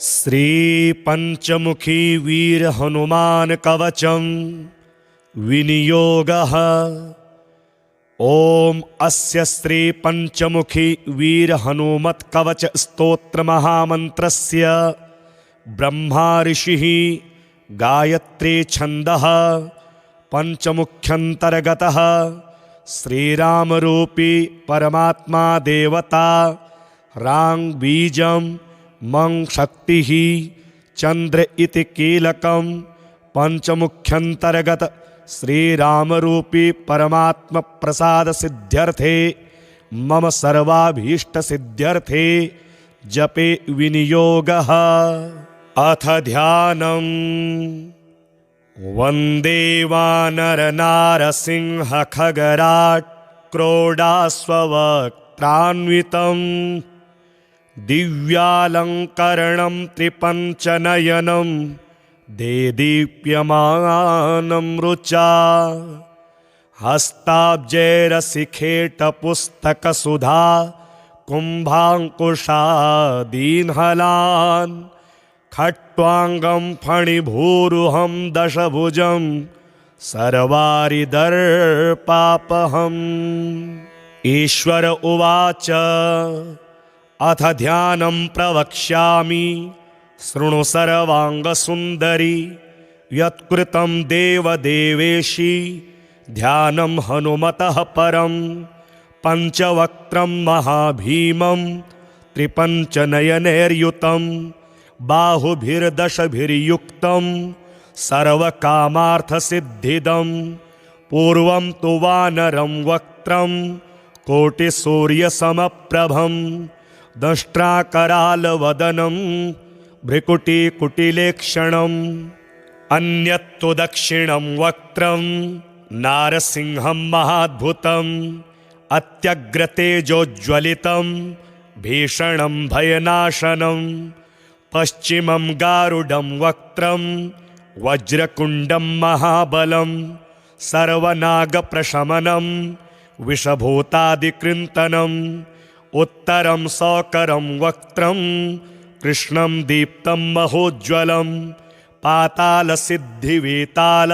श्री पंचमुखी वीर हनुमान कवचम विनियोगः। ओम अस्य श्री पंचमुखी वीर हनुमत् कवच स्तोत्र महामंत्रस्य ब्रह्मा ऋषिः गायत्री छंदः पंचमुख्यंतर्गतः श्रीरामरूपी परमात्मा देवता रांग बीजम मंग शक्तिः चंद्र इति कीलकम पंचमुख्यंतर्गत श्रीरामरूपी परमात्म प्रसाद सिद्ध्यर्थे मम सर्वाभीष्ट सिद्ध्यर्थे जपे विनियोगः। अथ ध्यानम्। वन्दे वानर नारसिंह खगराट् क्रोडास्ववक्त्रान्वितम् दिव्यालंकरणं त्रिपंचनयनं देदीप्यमानं रुचा हस्ताब्जैरसिखेटपुस्तकसुधा कुम्भाङ्कुशादीन्हलान् खट्वाङ्गं फणिभूरुहं दशभुजं सर्वारिदर्पापहम्। ईश्वर उवाच अथ ध्यानं प्रवक्ष्यामि शृणु सर्वांगसुन्दरी यत्कृतं देवदेवेशी ध्यानं हनुमतः परं पंचवक्त्रं महाभीमं त्रिपंचनयनैर्युतं बाहुभिर्दशभिर्युक्तं सर्वकामार्थसिद्धिदं पूर्वं तु वानरं वक्त्रं कोटिसूर्यसमप्रभं दंष्ट्राकरालवदनं भ्रिकुटिकुटिलेक्षणम् अन्यत्तु दक्षिणं वक्त्रं नारसिंहं महाद्भुतम् अत्यग्रतेजोज्ज्वलितं भीषणं भयनाशनं पश्चिमं गारुडं वक्त्रं वज्रकुण्डं महाबलं सर्वनागप्रशमनं विषभूतादिकृन्तनम् उत्तरं सौकरं वक्त्रं कृष्णं दीप्तं महोज्ज्वलं पातालसिद्धिवेताल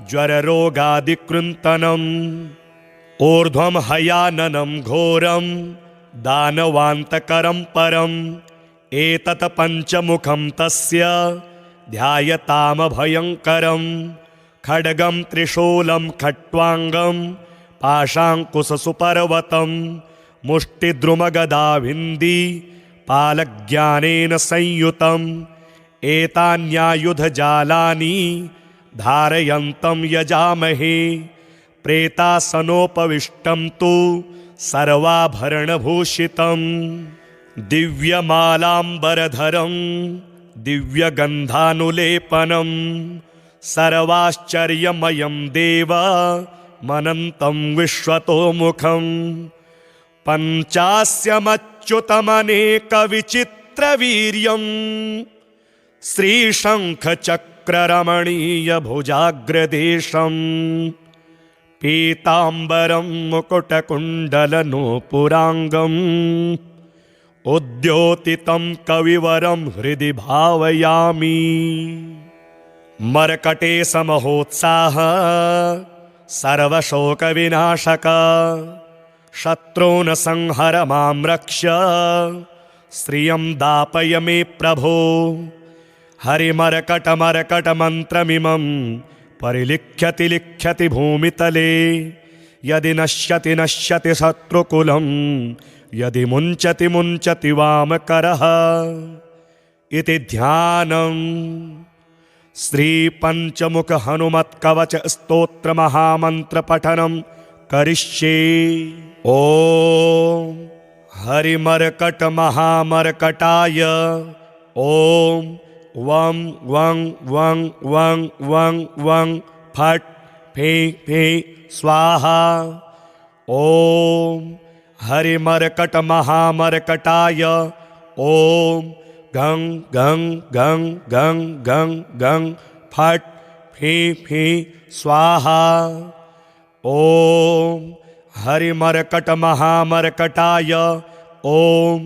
ज्वररोगादिकृन्तनम् ऊर्ध्वं हयाननं घोरं दानवान्तकरं परम् एतत् पञ्चमुखं तस्य ध्यायतामभयङ्करं खड्गं त्रिशूलं खट्वाङ्गं पाशाङ्कुशसुपर्वतं मुष्टिद्रुमगदाभिन्दी पालज्ञानेन संयुतम् एतान्यायुधजालानि धारयन्तं यजामहे प्रेतासनोपविष्टं तु सर्वाभरणभूषितं दिव्यमालाम्बरधरं दिव्यगन्धानुलेपनं सर्वाश्चर्यमयं देवमनन्तं विश्वतोमुखम् पञ्चास्यमच्युतमनेकविचित्रवीर्यं श्रीशङ्खचक्ररमणीयभुजाग्रदेशं पीताम्बरं मुकुटकुण्डलनूपुराङ्गम् उद्योतितं कविवरं हृदि भावयामि। मर्कटे समहोत्साह सर्वशोकविनाशक शत्रून् संहर मां रक्ष श्रियं दापय मे प्रभो। हरिमर्कटमर्कटमन्त्रमिमं परिलिख्यति लिख्यति भूमितले यदि नश्यति नश्यति शत्रुकुलं यदि मुञ्चति मुञ्चति वामकरः इति ध्यानम्। श्री पंचमुख हनुमत् कवच स्तोत्र महामंत्र पठनं करिष्ये। ओम हरिमर्कट महामर्कटाय ओम वं वं वं वं वं वं फट् फे फे स्वाहा। ओम हरिमर्कट महामर्कटाय ओम गं गं गं गं गं गं फट् फे फे स्वाहा। ओम हरिमर्कट महामर्कटाय ओम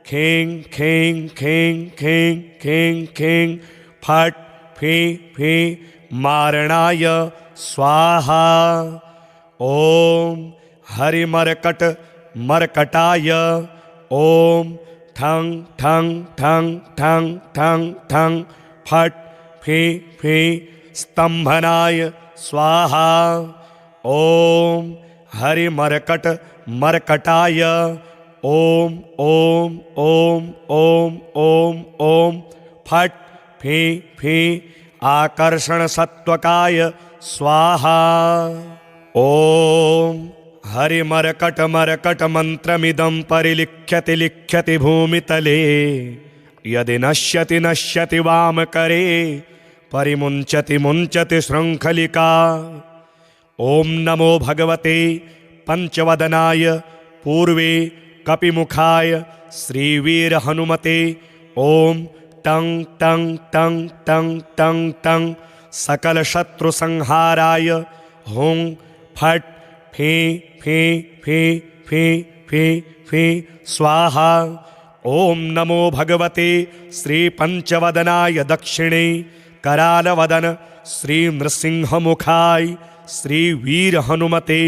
खें खें खें खें खें खें फट फे फे मारणाय स्वाहा। ओम हरिमरकट मरकटाय ओम ठं ठं ठं ठं ठं ठं फट फे फे स्तंभनाय स्वाहा। ओम हरिमरकट मरकटाय ओम ओम ओम ओम ओम ओम फट फे फे आकर्षण सत्वकाय स्वाहा। ओम हरिमरकट मरकट मंत्रमिदं परिलिख्यति लिख्यति भूमितले यदि नश्यति नश्यति वामकरे परिमुञ्चति मुञ्चति शृङ्खलिका। ओम नमो भगवते पंचवदनाय पूर्वे कपिमुखाय श्रीवीर हनुमते ओम टं टं टं टं टं टं सकल शत्रु संहाराय हुं फट फे फे फे फे फे फे स्वाहा। ओम नमो भगवते श्री पंचवदनाय दक्षिणे करालवदन श्री नृसिंहमुखाय श्री वीर हनुमते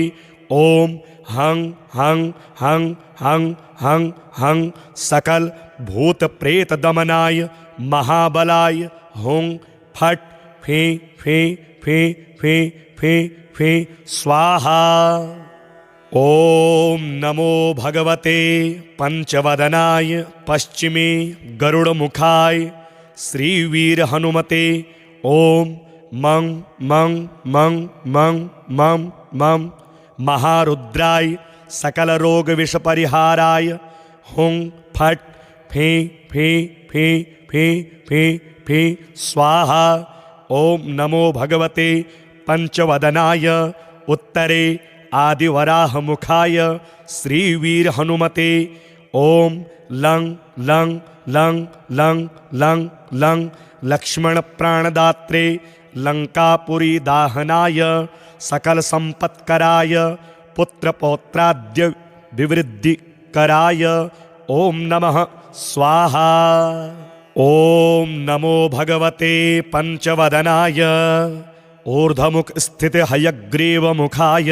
ओम हं हं हं हं हं हं सकल भूत प्रेत दमनाय महाबलाय हुं फट फे फे फे फे फे फे स्वाहा। ओम नमो भगवते पंचवदनाय पश्चिमे गरुड़मुखाय श्रीवीर हनुमते ओम मं मं मं मं मं मं महारुद्राय सकल रोग विष परिहाराय हुं फट फे फे फे फे फे फे स्वाहा। ओम नमो भगवते पंचवदनाय उत्तरे आदिवराह मुखाय श्रीवीर हनुमते ओम लं लं लं लं लं लं लक्ष्मण प्राणदात्रे लंकापुरी दाहनाय सकल संपत्कराय पुत्र पौत्राद्य विवृद्धिकराय ओम नमः स्वाहा। ओम नमो भगवते पंचवदनाय ऊर्ध्वमुख स्थित हयग्रीव मुखाय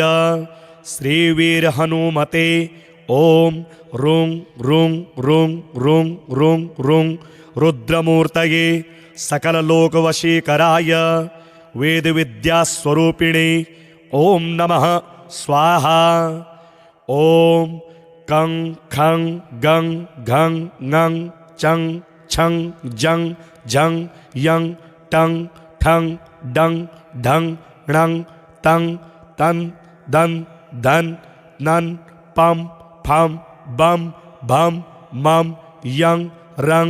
श्रीवीर हनुमते ओम रुं रुं रुं रुं रुं रुं रुद्रमूर्तये सकल लोक वशीकराय वेद विद्या स्वरूपिणे ओम नमः स्वाहा। ओम कं खं गं घं ङं चं छं जं झं यं टं ठं डं ढं णं तं तं दं धन नन पम फम बम भम मम यं रं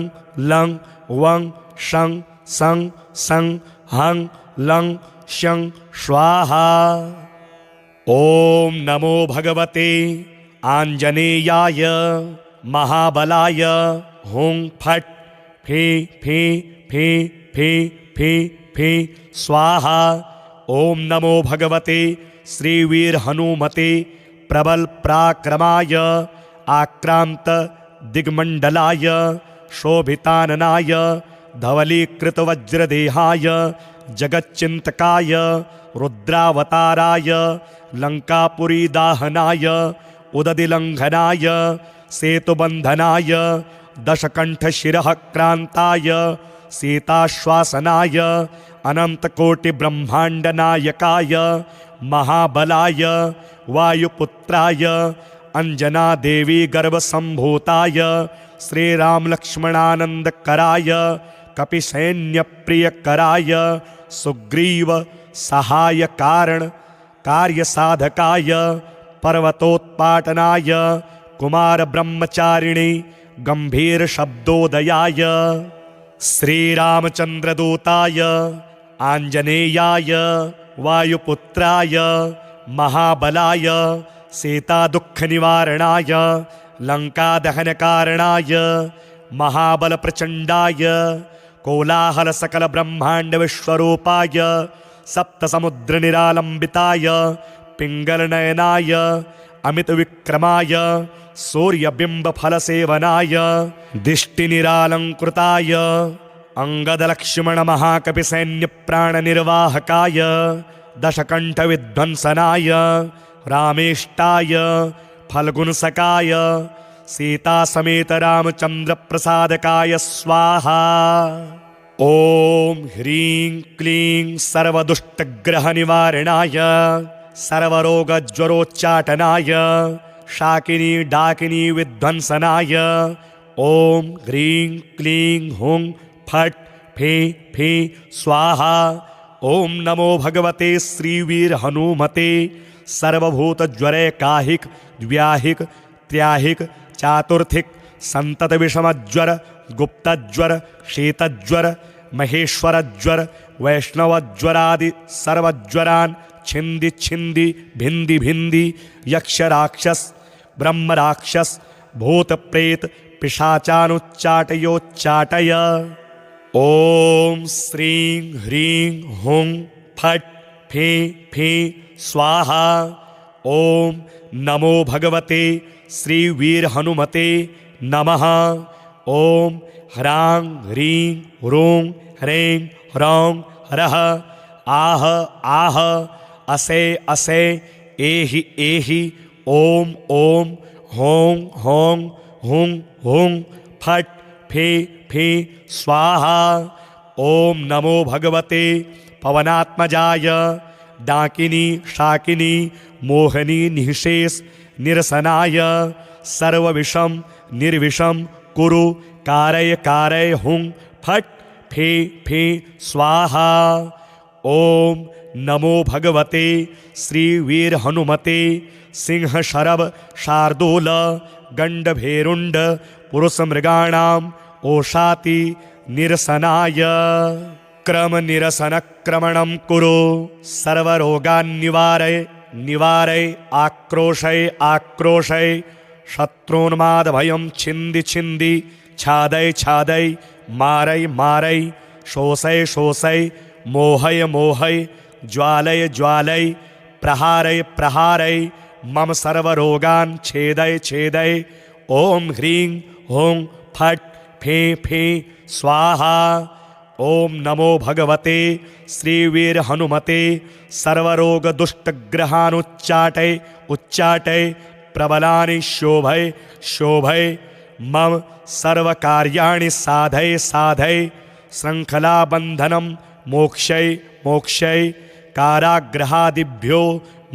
लं वं शं सं सं हं लं शं स्वाहा। ओम नमो भगवते आंजनेयाय महाबलाय हुं फट फे फे फे फे फे फे स्वाहा। ओम नमो भगवते श्रीवीर हनुमते प्रबल पराक्रमाय आक्रांत दिग्मंडलाय शोभिताननाय धवलीकृत वज्रदेहाय जगच्चिंतकाय रुद्रावताराय लंकापुरी दाहनाय उददिलंघनाय सेतुबंधनाय दशकंठ शिरः क्रांताय सीताश्वासनाय अनंतकोटि ब्रह्मांड नायकाय महाबलाय वायुपुत्राय अंजना देवी गर्भसंभूताय श्रीराम लक्ष्मणानंदकराय कपिसैन्य प्रियकराय सुग्रीव सहाय कारण कार्य साधकाय पर्वतोत्पाटनाय कुमार ब्रह्मचारिणे गंभीर शब्दोदयाय श्रीरामचंद्रदूताय आंजनेयाय वायुपुत्राय महाबलाय सीता दुख निवारणाय लंका दहन कारणाय महाबल प्रचंडाय कोलाहल सकल ब्रह्मांड विश्वरूपाय सप्त समुद्र निरालंबिताय पिंगल नयनाय अमित विक्रमाय सूर्यबिम्बफलसेवनाय दिष्टिनिरालङ्कृताय अङ्गदलक्ष्मणमहाकपिसैन्यप्राणनिर्वाहकाय दशकण्ठविध्वंसनाय रामेष्टाय फल्गुनसकाय सीतासमेत रामचन्द्रप्रसादकाय स्वाहा। ॐ ह्रीं क्लीं सर्वदुष्टग्रहनिवारणाय सर्वरोगज्वरोच्चाटनाय शाकिनी डाकिनी विध्वंसनाय ॐ ह्रीं क्लीं हुं फट् फे फे स्वाहा। ॐ नमो भगवते श्रीवीर हनुमते सर्वभूतज्वरैकाहिक द्व्याहिक त्र्याहिक चातुर्थिक संतत विषमज्वर गुप्तज्वर शीतज्वर महेश्वरज्वर वैष्णवज्वरादि सर्वज्वरान् छिंदि छिंदि भिंदि भिंदि यक्ष राक्षस ब्रह्म राक्षस भूत प्रेत पिशाचानुच्चाटयोच्चाटय। ॐ श्रीं ह्रीं हुं फट् फे फे स्वाहा। ॐ नमो भगवते श्रीवीर हनुमते नमः। ॐ ह्रां ह्रीं ह्रूं ह्रैं ह्रौं ह्रः आह आह असे असे एहि एहि ॐ ॐ हौं हौं हुं हुं फट् फे फे स्वाहा। ॐ नमो भगवते पवनात्मजाय डाकिनी शाकिनी मोहनी निःशेष निरसनाय सर्वविषम निर्विषम कुरु कारय कारय हुं फट् फे फे स्वाहा। ॐ नमो भगवते श्रीवीर हनुमते सिंह शरभ शार्दूल गंडभेरुंड पुरुषमृगाणाम् ओषाति निरसनाय क्रम निरसन क्रमणं कुरु सर्वरोगान् निवारय निवारय आक्रोशय आक्रोशय शत्रून्माद भयं छिंदि छिंदि छादय छादय मारय मारय शोषय शोषय मोहय मोहय ज्वालय ज्वालय प्रहारय प्रहारय मम सर्वरोगान् छेदय छेदय। ॐ ह्रीं हुं फट् फे फे स्वाहा। ॐ नमो भगवते श्रीवीर हनुमते सर्वरोग दुष्टग्रहानुच्चाटय उच्चाटय प्रबलानि शोभय शोभय मम सर्वकार्याणि साधय साधय श्रृंखलाबन्धनं मोक्षय मोक्षय काराग्रहादिभ्यो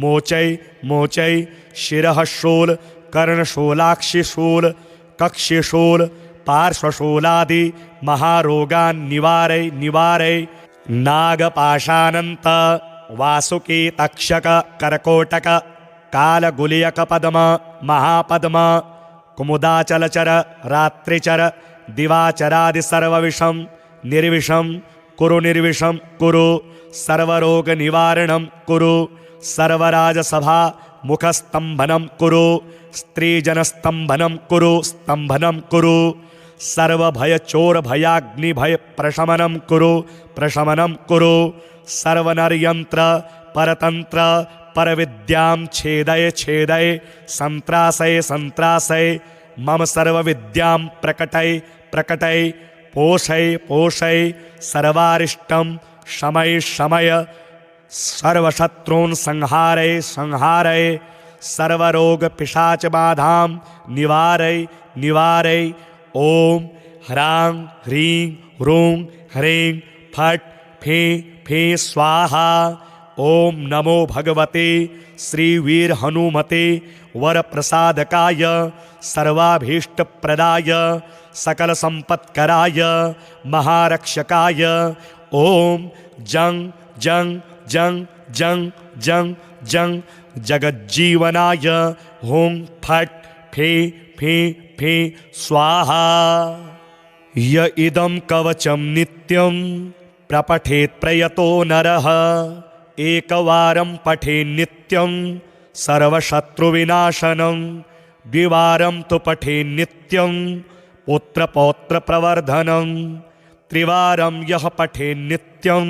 मोचय मोचय शिरः शूल कर्णशूलाक्षिशूल कक्षिशूल पार्श्वशूलादि महारोगान् निवारय निवारय नागपाशानन्त वासुकी तक्षक करकोटक कालगुलियक पद्म महापद्म कुमुदाचलचर रात्रिचर दिवाचरादि सर्वविषम निर्विषम कुरु निर्विषम कुरु सर्वरोग निवारणं कुरु सर्वराजसभा मुखस्तंभनं कुरु स्त्रीजनस्तंभनं कुरु स्तंभनं कुरु सर्वभयचोर भयाग्निभय प्रशमनं कुरु प्रशमनं कुरु सर्वनरयंत्र परतंत्र परविद्यां छेदय छेदय संत्रासय संत्रासय मम सर्वविद्यां प्रकटय प्रकटय पोषय पोषय सर्वारिष्टं शमय शमय सर्वशत्रून् संहारय संहारय सर्वरोग पिशाच बाधां निवारय निवारय। ॐ ह्रां ह्रीं ह्रूं ह्रैं फट् फे फे स्वाहा। ॐ नमो भगवते श्रीवीर हनुमते वरप्रसादकाय सर्वाभीष्टप्रदाय सकलसम्पत्कराय महारक्षकाय ॐ जं जं जं जं जं जं जगज्जीवनाय हुं फट् फे फे फे स्वाहा। य इदं कवचं नित्यं प्रपठेत् प्रयतो नरः एकवारं पठेत् नित्यं सर्वशत्रुविनाशनं द्विवारं तु पठेत् नित्यं पुत्रपौत्रप्रवर्धनं त्रिवारं यः पठेत् नित्यं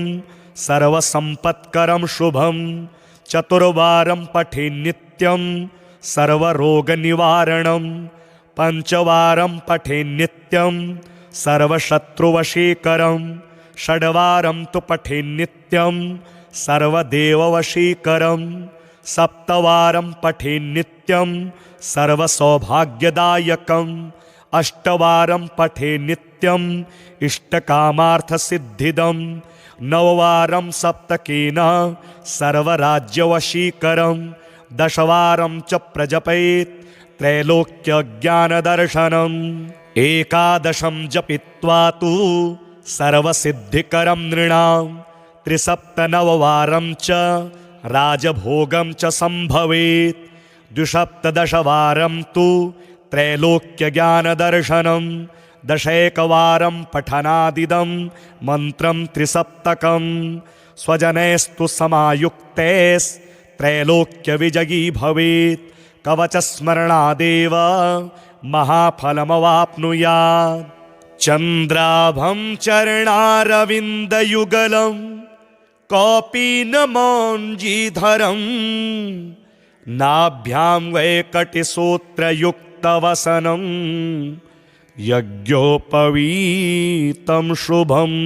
सर्वसम्पत्करं शुभं चतुर्वारं पठेत् नित्यं सर्वरोगनिवारणं पञ्चवारं पठेन्नित्यं सर्वशत्रुवशीकरं षड्वारं तु पठेन्नित्यं सर्वदेववशीकरं सप्तवारं पठेन्नित्यं सर्वसौभाग्यदायकम् अष्टवारं पठेन्नित्यम् इष्टकामार्थसिद्धिदं नववारं सप्तकेन सर्वराज्यवशीकरं दशवारं च प्रजपेत् त्रैलोक्यज्ञानदर्शनम् एकादशं जपित्वा तु सर्वसिद्धिकरं नृणां त्रिसप्तनववारं च राजभोगं च सम्भवेत् द्विसप्तदशवारं तु त्रैलोक्यज्ञानदर्शनं दशैकवारं पठनादिदं मन्त्रं त्रिसप्तकं स्वजनैस्तु समायुक्तैस्त्रैलोक्यविजयी भवेत् कवचस्मरणादेव महाफलमवाप्नुयात् चन्द्राभं चरणारविन्दयुगलं कौपीनमौञ्जीधरं नाभ्यां वैकटिसूत्रयुक्तवसनं यज्ञोपवीतं शुभम्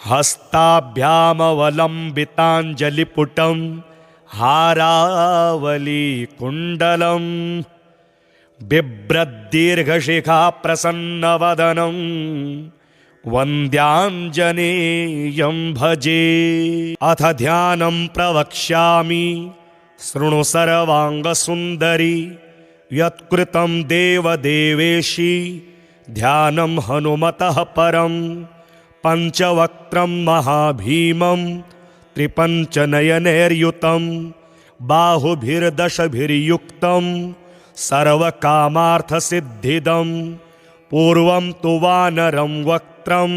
हस्ताभ्यामवलम्बिताञ्जलिपुटं हारावलीकुण्डलं बिभ्रद्दीर्घशिखाप्रसन्नवदनं वन्द्याञ्जनेयं भजे। अथ ध्यानं प्रवक्ष्यामि शृणु सर्वाङ्गसुन्दरी यत्कृतं देवदेवेशी ध्यानं हनुमतः परं पञ्चवक्त्रं महाभीमं त्रिपञ्चनयनैर्युतं बाहुभिर्दशभिर्युक्तं सर्वकामार्थसिद्धिदं पूर्वं तु वानरं वक्त्रं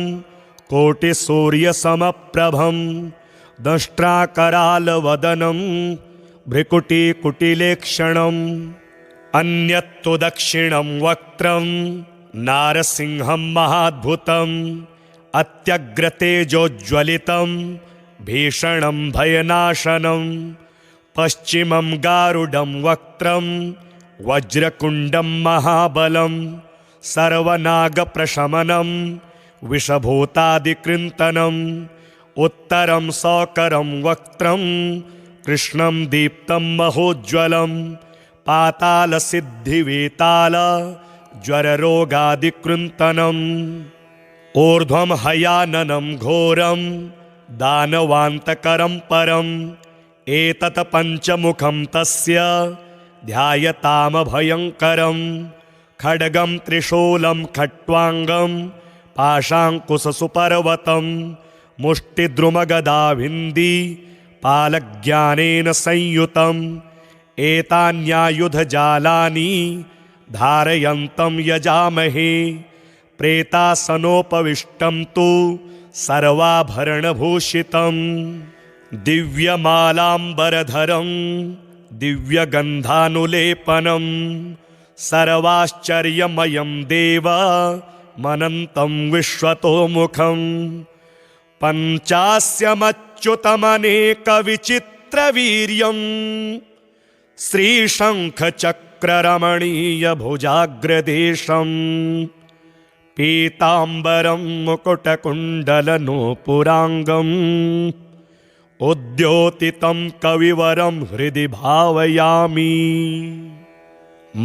कोटिसूर्यसमप्रभं दंष्ट्राकरालवदनं भ्रिकुटिकुटिलेक्षणम् अन्यत्तु दक्षिणं वक्त्रं नारसिंहं महाद्भुतम् अत्यग्रतेजोज्ज्वलितं भीषणं भयनाशनं पश्चिमं गारुडं वक्त्रं वज्रकुण्डं महाबलं सर्वनागप्रशमनं विषभूतादिकृन्तनम् उत्तरं सौकरं वक्त्रं कृष्णं दीप्तं महोज्ज्वलं पातालसिद्धिवेताल ज्वररोगादिकृन्तनम् ऊर्ध्वं हयाननं घोरं दानवान्तकरं परम् एतत् पञ्चमुखं तस्य ध्यायतामभयङ्करं खड्गं त्रिशूलं खट्वाङ्गं पाशाङ्कुशसुपर्वतं मुष्टिद्रुमगदाभिन्दी पालज्ञानेन संयुतम् एतान्यायुधजालानि धारयन्तं यजामहे प्रेतासनोपविष्टं तु सर्वाभरणभूषितं दिव्यमालाम्बरधरं दिव्यगन्धानुलेपनं सर्वाश्चर्यमयं देवमनन्तं विश्वतोमुखं पञ्चास्यमच्युतमनेकविचित्रवीर्यं श्रीशङ्खचक्ररमणीयभुजाग्रदेशं पीताम्बरं मुकुटकुण्डलनूपुराङ्गम् उद्योतितं कविवरं हृदि भावयामि।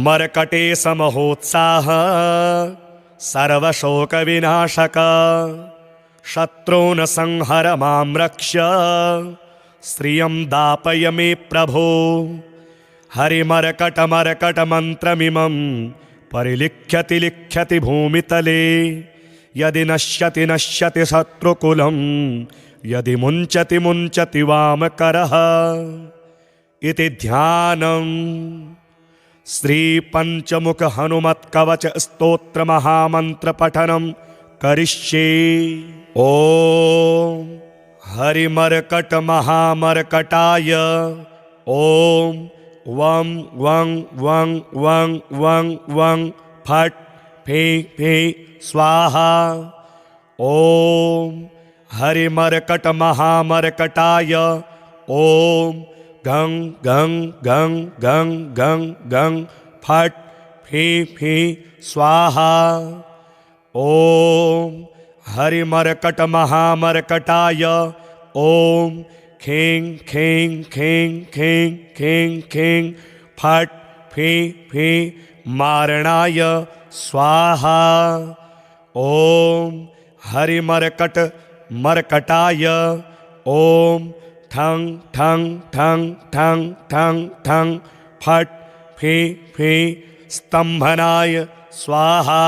मर्कटेशमहोत्साह सर्वशोकविनाशक शत्रून् संहर मां रक्ष श्रियं दापय मे प्रभो। हरिमर्कटमर्कटमन्त्रमिमं परिलिख्यति लिख्यति भूमितले यदि नश्यति नश्यति शत्रुकुलं यदि मुञ्चति मुञ्चति वामकरः इति ध्यानं श्रीपञ्चमुख हनुमत्कवच स्तोत्र महामन्त्रपठनं करिष्ये। ॐ हरिमर्कट महामर्कटाय ॐ वं वं वं वं वं वं फट् फे फे स्वाहा। ॐ हरिमर्कट महामर्कटाय ॐ गं गं गं गं गं गं फट् फी फी स्वाहा। ॐ हरिमर्कटमहामर्कटाय ॐ खें खें खें खें खें खें फट् फी फी मारणाय स्वाहा। ॐ हरिमर्कट मर्कटाय ॐ ठं ठं ठं ठं ठं ठं फट् फी फी स्तंभनाय स्वाहा।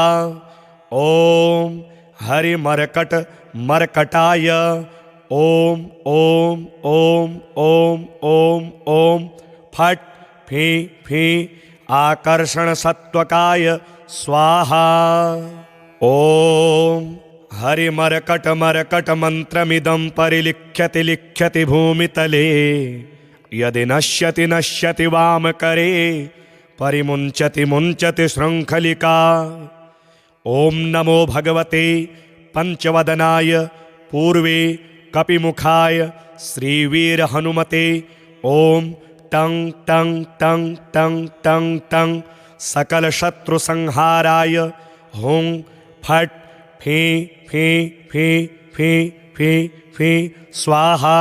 ॐ हरिमर्कट मर्कटाय ॐ ॐ ॐ ॐ ॐ ॐ फट् फी फी आकर्षणसत्त्वकाय स्वाहा। ॐ हरिमर्कटमर्कटमन्त्रमिदं परिलिख्यति लिख्यति भूमितले यदि नश्यति नश्यति वामकरे परिमुञ्चति मुञ्चति शृङ्खलिका। ॐ नमो भगवते पंचवदनाय पूर्वे कपिमुखाय श्रीवीरहनुमते ॐ टं टं टं टं टं टं सकलशत्रुसंहाराय हुं फट् फी फी फी फी फी फी स्वाहा।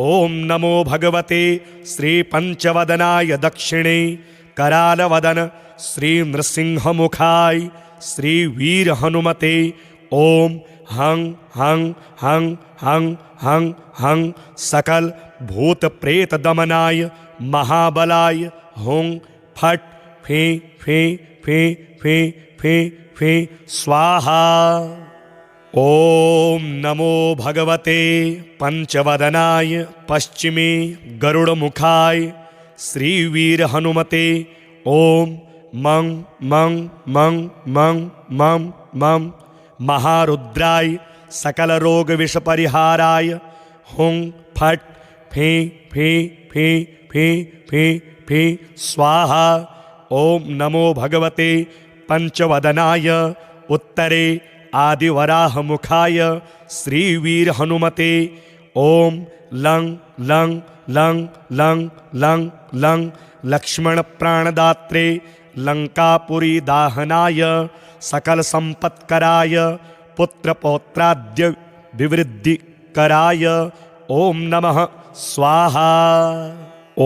ॐ नमो भगवते श्रीपंचवदनाय दक्षिणे करालवदन श्रीनृसिंहमुखाय श्रीवीरहनुमते ॐ हं हं हं हं हं हं सकल भूत प्रेत दमनाय महाबलाय हुं फट् फी फी फी फी फी फी स्वाहा। ॐ नमो भगवते पंचवदनाय पश्चिमे गरुड़मुखाय श्रीवीरहनुमते ॐ मं मं मं मं मं मं महारुद्राय सकलरोगविषपरिहाराय हुं फट् फी फी फी फी फी फी स्वाहा। ॐ नमो भगवते पंचवदनाय उत्तरे आदिवराहमुखाय श्रीवीरहनुमते ॐ लं लं लं लं लं लं लक्ष्मणप्राणदात्रे लंकापुरी दाहनाय सकलसम्पत्कराय पुत्रपौत्राद्य विवृद्धिकराय ॐ नमः स्वाहा। ॐ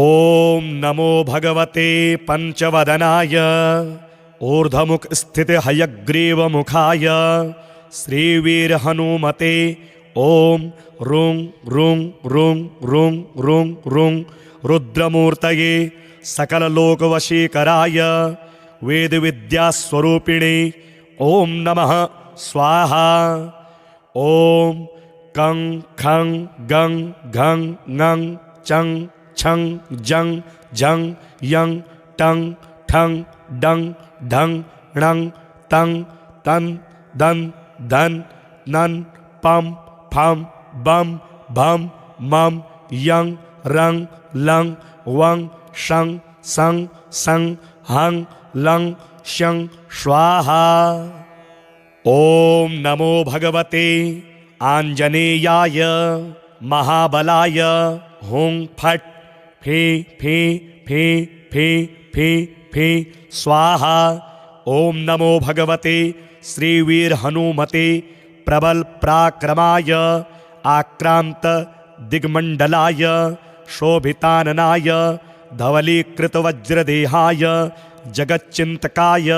नमो भगवते पंचवदनाय ऊर्ध्वमुख स्थित हयग्रीवमुखाय श्रीवीरहनुमते ॐ रुं रुं रुं रुं रुं रुं रुद्रमूर्तये सकललोकवशीकराय वेदविद्यास्वरूपिणे ॐ नमः स्वाहा। ॐ कं खं गं घं ङं चं छं जं झं यं टं ठं डं ढं णं तं तं दं धन नन पम फम बम भम मम यं रं लं वं शं सं सं हं लं शं स्वाहा। ॐ नमो भगवते आंजनेयाय महाबलाय हुं फट् फी फी फी फी फी फी स्वाहा। ॐ नमो भगवते श्रीवीरहनुमते प्रबल पराक्रमाय आक्रांत दिग्मंडलाय शोभिताननाय धवलीकृतवज्रदेहाय जगच्चिंतकाय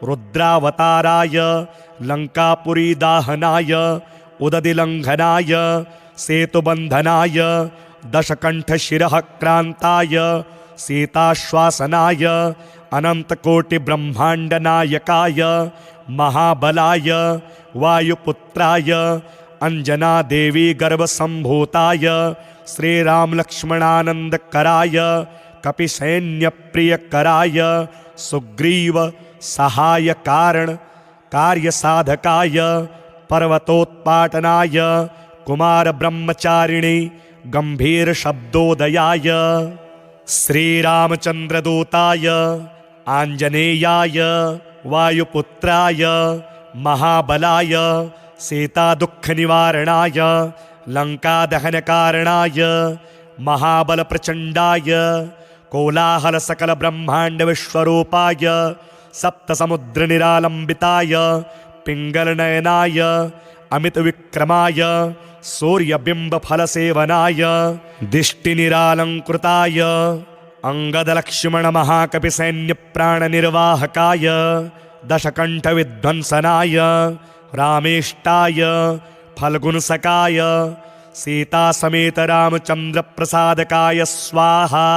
रुद्रावताराय लंकापुरी दाहनाय उददिलंघनाय सेतुबंधनाय दशकंठशिरः क्रांताय सीताश्वासनाय अनंतकोटिब्रह्मांडनायकाय महाबलाय वायुपुत्राय अंजनादेवी गर्भसंभूताय श्रीरामलक्ष्मणानंदकराय कपिसैन्यप्रियकराय सुग्रीव सहाय कारण कार्यसाधकाय पर्वतोत्पाटनाय कुमार ब्रह्मचारिणे गंभीर शब्दोदयाय श्रीरामचंद्रदूताय आंजनेयाय वायुपुत्राय महाबलाय सीता दुःख निवारणाय लंका दहन कारणाय महाबल प्रचंडाय कोलाहल सकल ब्रह्मांड विश्वरूपाय सप्त समुद्र निरालंबिताय पिंगल नयनाय अमित विक्रमाय सूर्यबिंब फल सेवनाय दिष्टि निरालंकृताय अंगद लक्ष्मण महाकपि सैन्य प्राण निर्वाहकाय दशकंठ विध्वंसनाय रामेष्टाय फल्गुन सकाय सीता समेत रामचंद्र प्रसादकाय स्वाहा।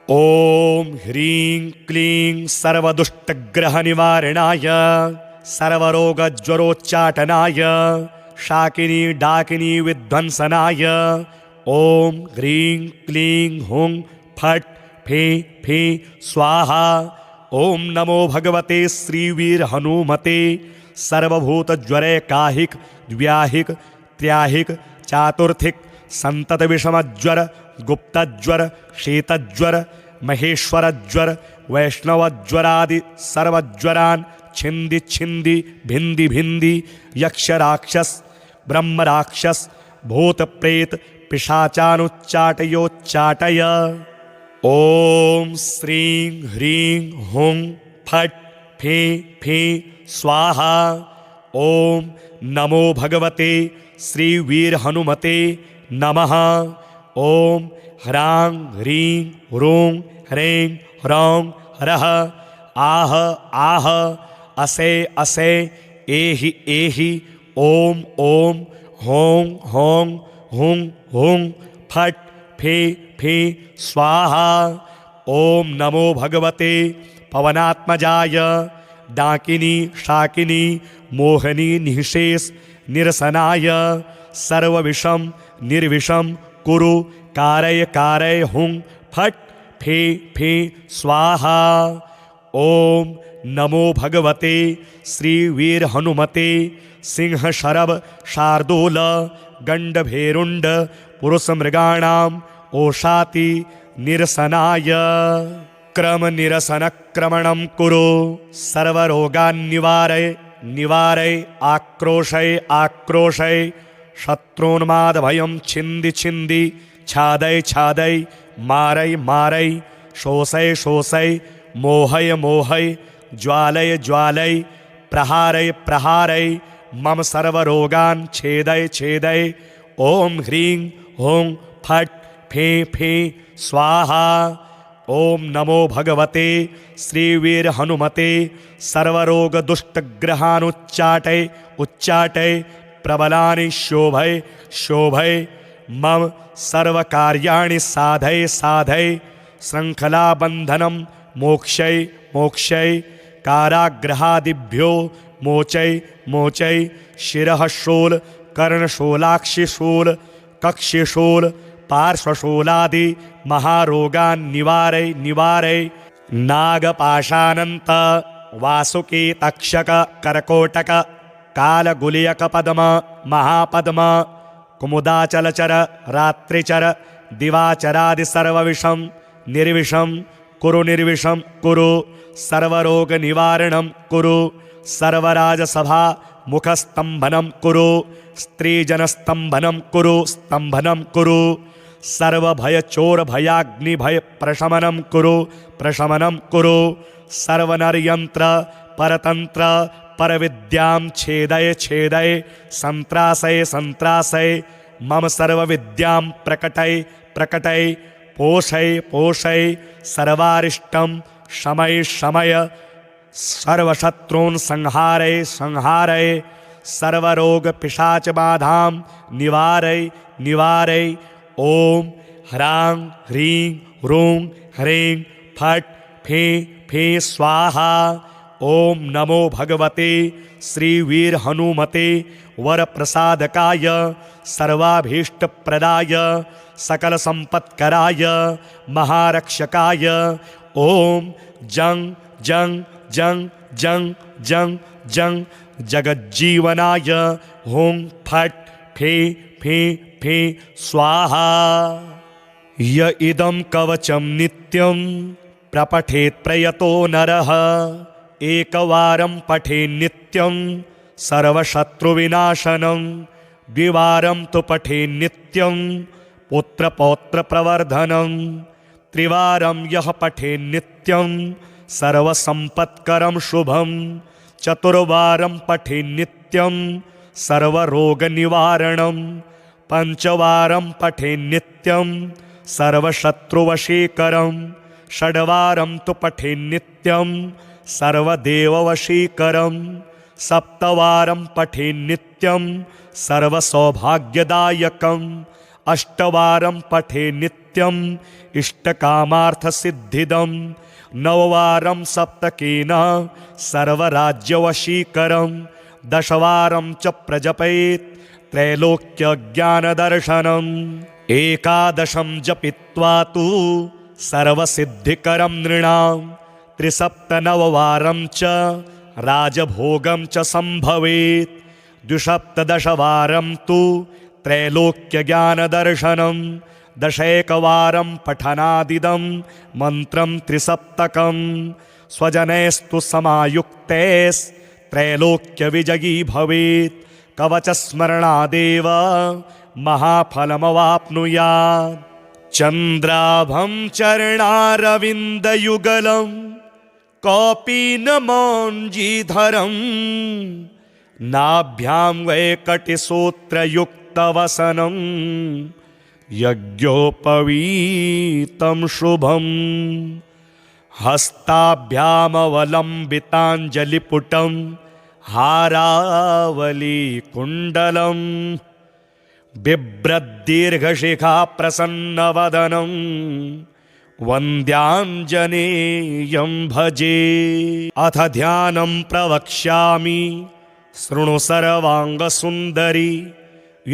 ओम ह्रीं क्लीं सर्वदुष्टग्रह निवारणाय सर्वरोग ज्वरोच्चाटनाय शाकिनी डाकिनी विध्वंसनाय ओम ह्रीं क्लीं हुं फट् फे फे स्वाहा। ओम नमो भगवते श्रीवीर हनुमते सर्वभूत ज्वरे काहिक व्याहिक त्र्याहिक चातुर्थिक संतत विषमज्वर गुप्तज्वर शीतज्वर महेश्वरज्वर वैष्णवज्वरादि सर्वज्वरान् छिंदी छिंदी भिंदी भिंदी यक्ष राक्षस ब्रह्म राक्षस भूत प्रेत पिशाचानुच्चाटयोच्चाटय। ओम श्रीं ह्रीं हुं फट् फे फे स्वाहा। ओम नमो भगवते श्रीवीर हनुमते नमः। ओम ह्रां ह्रीं ह्रूं ह्रैं ह्रौं ह्रः आह आह असे असे एहि एहि ओम ओम हों हों हुं हुं फट् फे फे स्वाहा। ओम नमो भगवते पवनात्मजाय डाकिनी शाकिनी मोहनी निःशेष निरसनाय सर्वविषम निर्विषम कुरु कारय कारय हुं फट् फे फे स्वाहा। ओम नमो भगवते श्रीवीर हनुमते सिंह शरभ शार्दूल गंडभेरुंड पुरुष मृगाणाम ओषाति निरसनाय क्रम निरसन क्रमणं कुरु सर्वरोगान् निवारय निवारय आक्रोशय आक्रोशय शत्रून्माद भयं छिंदी छिंदी छादय छादय मारय मारय शोषय शोषय मोहय मोहय ज्वालय ज्वालय प्रहारय प्रहारय मम सर्वरोगान् छेदय छेदय। ओम ह्रीं हुं फट् फे फे स्वाहा। ओम नमो भगवते श्रीवीर हनुमते सर्वरोग दुष्टग्रहानुच्चाटय उच्चाटय प्रबलानि शोभय शोभय मम सर्वकार्याणि साधय साधय श्रृंखलाबन्धनं मोक्षय मोक्षय काराग्रहादिभ्यो मोचय मोचय शिरः शूल कर्णशूलाक्षिशूल कक्षिशूल पार्श्वशूलादि महारोगान् निवारय निवारय नागपाशानंत वासुकी तक्षक करकोटक कालगुलियक पद्म महापद्म कुमुदाचलचर रात्रिचर दिवाचरादि सर्वविषम निर्विषम कुरु निर्विषम कुरु सर्वरोग निवारणं कुरु सर्वराजसभा मुखस्तंभनं कुरु स्त्रीजनस्तंभनं कुरु स्तंभनं कुरु सर्वभय चोर भयाग्नि भय प्रशमनं कुरु प्रशमनं कुरु सर्वनरयंत्र परतंत्र परविद्यां छेदय छेदय संत्रासय संत्रासय मम सर्वविद्यां प्रकटय प्रकटय पोषय पोषय सर्वारिष्टं शमय शमय सर्वशत्रून् संहारय संहारय सर्वरोग पिशाच बाधां निवारय निवारय। ओम ह्रां ह्रीं ह्रूं ह्रैं फट् फे फे स्वाहा। ओम नमो भगवते श्रीवीर हनुमते वरप्रसादकाय सर्वाभीष्टप्रदाय सकल संपत्कराय महारक्षकाय ओम जं जं जं जं जं जं जगज्जीवनाय हुं फट् फे फे फे स्वाहा। य इदं कवचं नित्यं प्रपठेत् प्रयतो नरः एकवारं पठेन् नित्यं सर्वशत्रुविनाशनं द्विवारं तु पठेन् नित्यं पुत्रपौत्रप्रवर्धनं त्रिवारं यः पठेन्नित्यं सर्वसम्पत्करं शुभं चतुर्वारं पठेन्नित्यं सर्वरोगनिवारणं पञ्चवारं पठेन्नित्यं सर्वशत्रुवशीकरं षड्वारं तु पठेन्नित्यं सर्वदेववशीकरं सप्तवारं पठेन्नित्यं सर्वसौभाग्यदायकम् अष्टवारं पठेन्नित्यम् इष्टकामार्थसिद्धिदं नववारं सप्तकेन सर्वराज्यवशीकरं दशवारं च प्रजपेत् त्रैलोक्यज्ञानदर्शनम् एकादशं जपित्वा तु सर्वसिद्धिकरं नृणां त्रिसप्तनववारं च राजभोगं च सम्भवेत् द्विसप्तदशवारं तु त्रैलोक्यज्ञानदर्शनं दशैकवारं पठनादिदं मन्त्रं त्रिसप्तकं स्वजनैस्तु समायुक्तैस्त्रैलोक्यविजयी भवेत् कवचस्मरणादेव महाफलमवाप्नुयात् चन्द्राभं चरणारविन्दयुगलं कौपीनमौञ्जीधरं नाभ्यां वैकटिसूत्रयुक्तवसनं यज्ञोपवीतं शुभं हस्ताभ्यामवलम्बिताञ्जलिपुटं हारावलीकुण्डलं बिभ्रद्दीर्घशिखाप्रसन्नवदनं वन्द्याञ्जनेयं भजे। अथ ध्यानं प्रवक्ष्यामि शृणु सर्वाङ्गसुन्दरी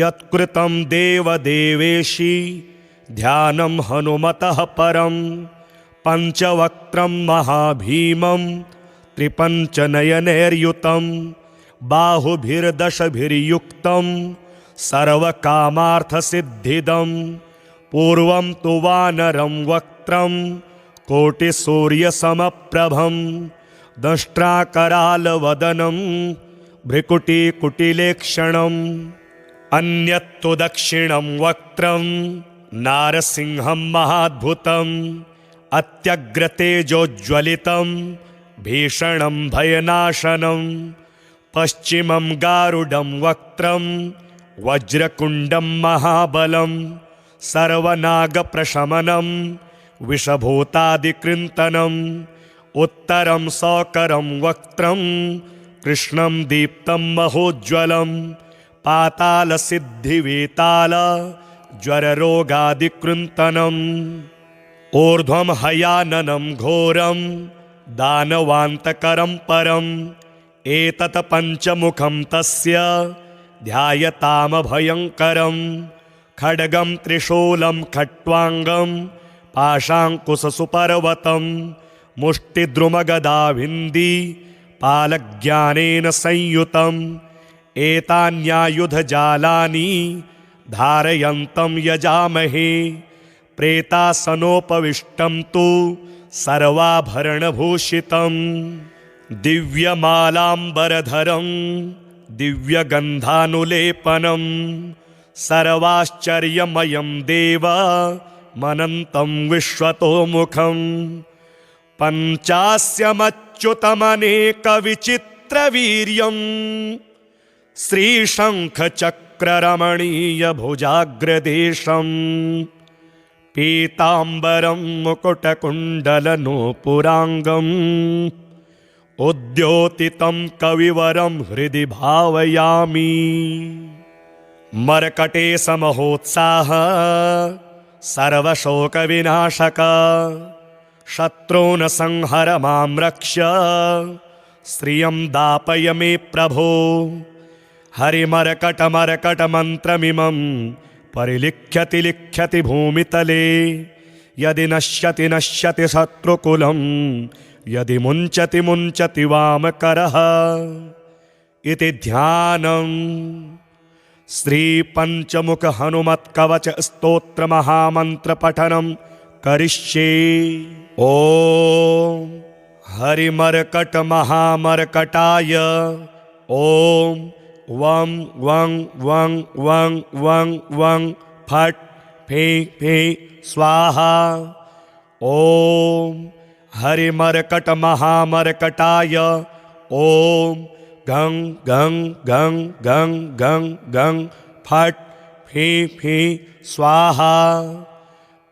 यत्कृतं देवदेवेशी ध्यानं हनुमतः परं पञ्चवक्त्रं महाभीमं त्रिपञ्चनयनैर्युतं बाहुभिर्दशभिर्युक्तं सर्वकामार्थसिद्धिदं पूर्वं तु वानरं वक्त्रं कोटिसूर्यसमप्रभं दंष्ट्राकरालवदनं भ्रिकुटिकुटिलेक्षणम् अन्यत्तु दक्षिणं वक्त्रं नारसिंहं महाद्भुतम् अत्यग्रतेजोज्ज्वलितं भीषणं भयनाशनं पश्चिमं गारुडं वक्त्रं वज्रकुण्डं महाबलं सर्वनागप्रशमनं विषभूतादिकृन्तनं उत्तरं सौकरं वक्त्रं कृष्णं दीप्तं महोज्ज्वलं पातालसिद्धिवेताल ज्वररोगादिकृन्तनम् ऊर्ध्वं हयाननं घोरं दानवान्तकरं परम् एतत् पञ्चमुखं तस्य ध्यायतामभयङ्करं खड्गं त्रिशूलं खट्वाङ्गं पाशाङ्कुशसुपर्वतं मुष्टिद्रुमगदाभिन्दी पालज्ञानेन संयुतम् एतान्यायुधजालानि धारयन्तं यजामहे प्रेतासनोपविष्टं तु सर्वाभरणभूषितं दिव्यमालाम्बरधरं दिव्यगन्धानुलेपनं सर्वाश्चर्यमयं देवमनन्तं विश्वतोमुखं पञ्चास्यमच्युतमनेकविचित्रवीर्यम् श्रीशङ्खचक्ररमणीयभुजाग्रदेशं पीताम्बरं मुकुटकुण्डलनूपुराङ्गम् उद्योतितं कविवरं हृदि भावयामि मर्कटेशमहोत्साह सर्वशोकविनाशक शत्रून् संहर मां रक्ष श्रियं दापय मे प्रभो हरिमर्कटमर्कटमन्त्रमिमं परिलिख्यति लिख्यति भूमितले यदि नश्यति नश्यति शत्रुकुलं यदि मुञ्चति मुञ्चति वामकरः इति ध्यानम् श्रीपञ्चमुख हनुमत्कवच स्तोत्र महामन्त्रपठनं करिष्ये। ॐ हरिमर्कट महामर्कटाय ॐ वं वं वं वं वं वं फट् फे फे स्वाहा। ओम हरिमर्कट महामर्कटाय ओम गं गं गं गं गं गं फट फे फे स्वाहा।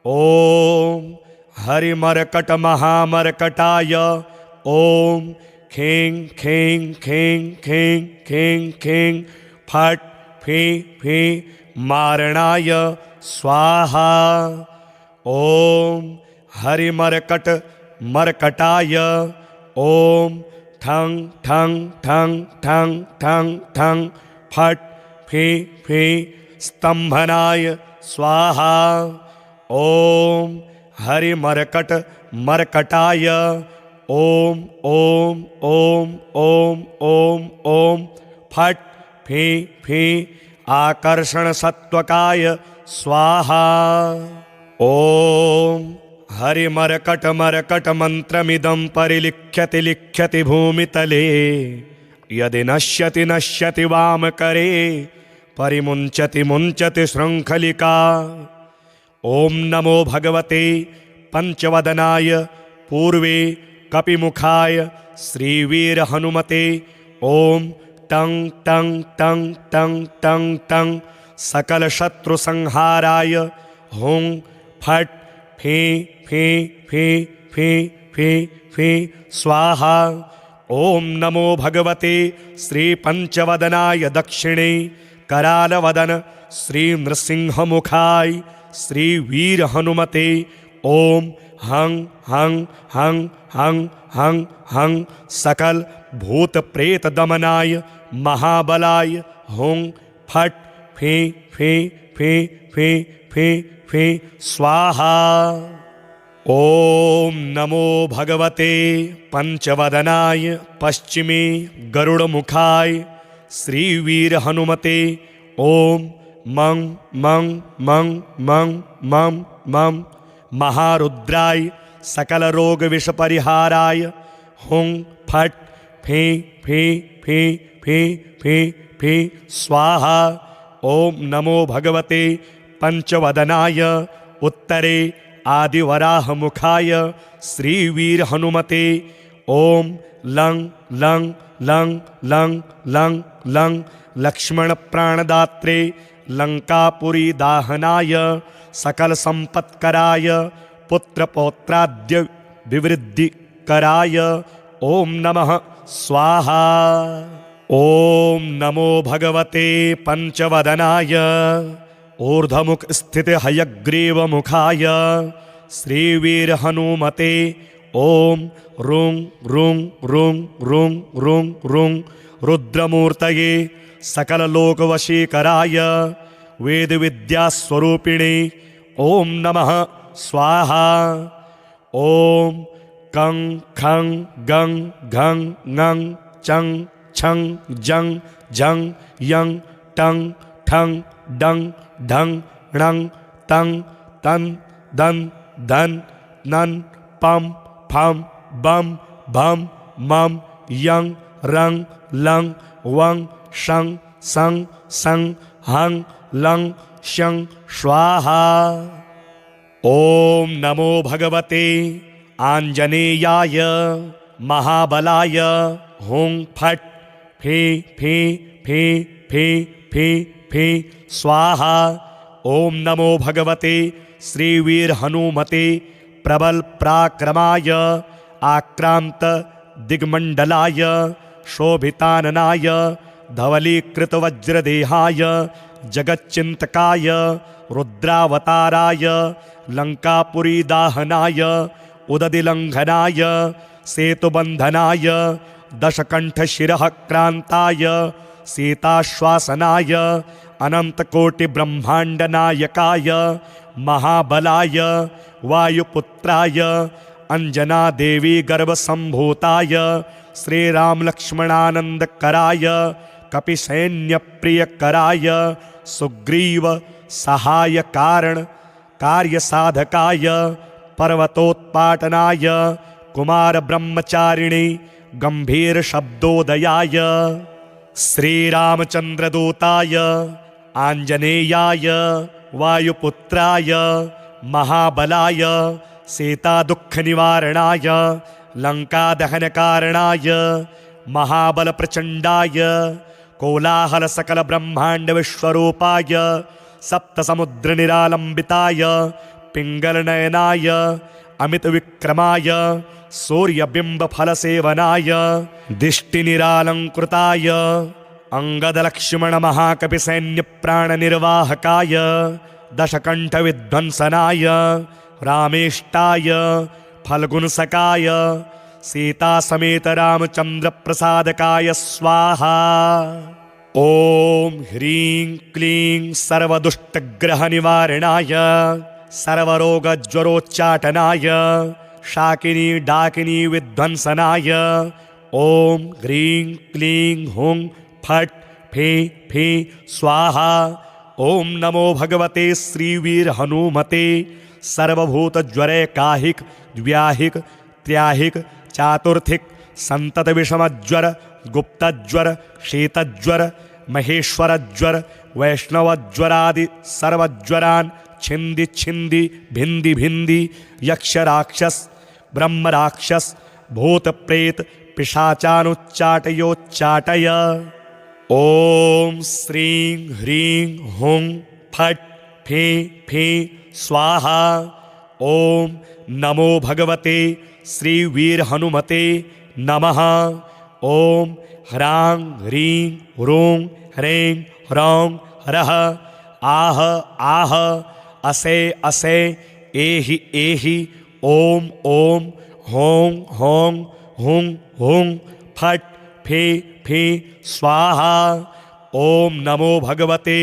ओम हरिमर्कट महामर्कटाय ओम खें खें खें खें खें खें फट फे फे मारणाय स्वाहा। ओम हरिमर्कट मर्कटाय ओम ठं ठं ठं ठं ठं ठं फट फे फे स्तंभनाय स्वाहा। ओम हरिमर्कट मर्कटाय ओम ओम ओम ओम ओम ओम फट फे फे आकर्षण सत्वकाय स्वाहा। ओम हरिमर्कट मर्कट मंत्रमिदं परिलिख्यति लिख्यति भूमितले यदि नश्यति नश्यति वामकरे परिमुञ्चति मुञ्चति शृङ्खलिका। ओम नमो भगवते पंचवदनाय पूर्वे कपिमुखाय श्रीवीर हनुमते ओम टं टं टं टं टं टं सकल शत्रु संहाराय हुं फट फे फे फे फे फे फे स्वाहा। ओम नमो भगवते श्री पंचवदनाय दक्षिणे करालवदन श्री नृसिंहमुखाय श्री वीर हनुमते ओम हं हं हं हं हं हं सकल भूत प्रेत दमनाय महाबलाय हुं फट फे फे फे फे फे फे स्वाहा। ओम नमो भगवते पंचवदनाय पश्चिमे गरुड़मुखाय श्रीवीर हनुमते ओम मं मं मं मं मं मं महारुद्राय सकल रोग विष परिहाराय हुं फट फे फे फे फे फे फे स्वाहा। ओम नमो भगवते पंचवदनाय उत्तरे आदिवराह मुखाय श्रीवीर हनुमते ओम लं लं लं लं लं लं लक्ष्मण प्राणदात्रे लंकापुरी दाहनाय सकल संपत्कराय पुत्र पौत्राद्य विवृद्धि कराय ओम नमः स्वाहा। ओम नमो भगवते पंचवदनाय ऊर्ध्वमुख स्थित हयग्रीव मुखाय श्रीवीर हनुमते ओम रुं रुं रुं रुं रुं रुं रुद्रमूर्तये सकल लोक वशीकराय वेद विद्या स्वरूपिणे ओम नमः स्वाहा। ओम कं खं गं घं ङं चं छं जं झं यं टं ठं डं ढं णं तं तं दं धन नन पम फम बम भम मम यं रं लं वं शं सं सं हं लं शं स्वाहा। ओम नमो भगवते आंजनेयाय महाबलाय हुं फट फे फे फे फे फे फे स्वाहा। ओम नमो भगवते श्रीवीर हनुमते प्रबल पराक्रमाय आक्रांत दिग्मंडलाय शोभिताननाय धवलीकृत वज्रदेहाय जगच्चिंतकाय रुद्रावताराय लंकापुरी दाहनाय उददिलंघनाय सेतुबंधनाय दशकंठ शिरः क्रांताय सीताश्वासनाय अनंतकोटि ब्रह्मांड नायकाय महाबलाय वायुपुत्राय अंजना देवी गर्भ संभूताय श्री राम लक्ष्मणानंदकराय कपिसैन्य प्रियकराय सुग्रीव सहाय कारण कार्य साधकाय पर्वतोत्पाटनाय कुमार ब्रह्मचारिणे गंभीर शब्दोदयाय श्री रामचंद्रदूताय आंजनेयाय वायुपुत्राय महाबलाय सीतादुःखनिवारणाय लङ्कादहनकारणाय महाबलप्रचण्डाय कोलाहलसकलब्रह्माण्डविश्वरूपाय सप्तसमुद्रनिरालम्बिताय पिङ्गलनयनाय अमितविक्रमाय सूर्यबिम्बफलसेवनाय दिष्टिनिरालङ्कृताय अङ्गदलक्ष्मणमहाकपिसैन्यप्राणनिर्वाहकाय दशकण्ठविध्वंसनाय रामेष्टाय फल्गुनसकाय सीतासमेत रामचन्द्रप्रसादकाय स्वाहा। ॐ ह्रीं क्लीं सर्वदुष्टग्रहनिवारणाय सर्वरोगज्वरोच्चाटनाय शाकिनी डाकिनी विध्वंसनाय ॐ ह्रीं क्लीं हुं फट् फे फे स्वाहा। ॐ नमो भगवते श्रीवीर हनुमते सर्वभूतज्वरे काहिक द्व्याहिक त्र्याहिक चातुर्थिक संतत विषमज्वर गुप्तज्वर शीतज्वर महेश्वरज्वर वैष्णवज्वरादि सर्वज्वरान् छिंदि छिंदि भिंदि भिंदि यक्ष राक्षस ब्रह्म राक्षस भूत प्रेत पिशाचानुच्चाटयोच्चाटय। ॐ श्रीं ह्रीं हुं फट् फे फे स्वाहा। ॐ नमो भगवते श्रीवीर हनुमते नमः। ॐ ह्रां ह्रीं ह्रूं ह्रैं ह्रौं ह्रः आह आह असे असे एहि एहि ॐ ॐ हों हों हुं हुं फट् फे फे स्वाहा। ॐ नमो भगवते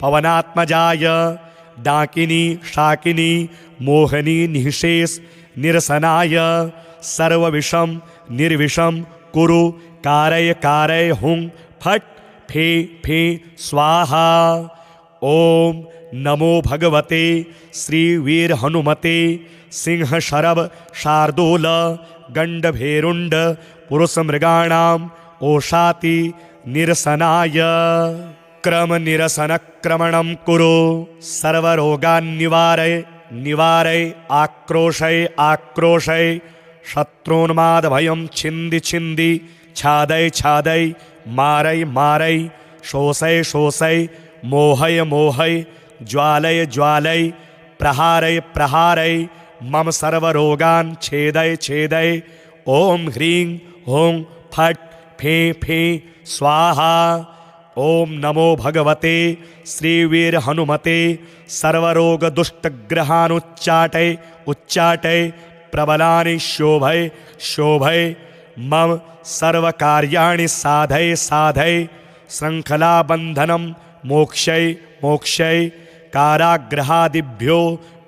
पवनात्मजाय डाकिनी शाकिनी मोहनी निःशेष निरसनाय सर्वविषम निर्विषम कुरु कारय कारय हुं फट् फे फे स्वाहा। ॐ नमो भगवते श्रीवीर हनुमते सिंह शरभ शार्दूल गंडभेरुंड पुरुषमृगाणाम् ओषाति निरसनाय क्रम निरसन क्रमणं कुरु सर्वरोगान्निवारय निवारय आक्रोशय आक्रोशय शत्रून्माद भयं छिंदि छिंदि छादय छादय मारय मारय शोषय शोषय मोहय मोहय ज्वालय ज्वालय प्रहारय प्रहारय मम सर्वरोगान् छेदय छेदय। ॐ ह्रीं हुं फट् फे फे स्वाहा। ॐ नमो भगवते श्रीवीर हनुमते सर्वरोग दुष्टग्रहानुच्चाटय उच्चाटय प्रबलानि शोभय शोभय मम सर्वकार्याणि साधय साधय श्रृंखलाबन्धनं मोक्षय मोक्षय काराग्रहादिभ्यो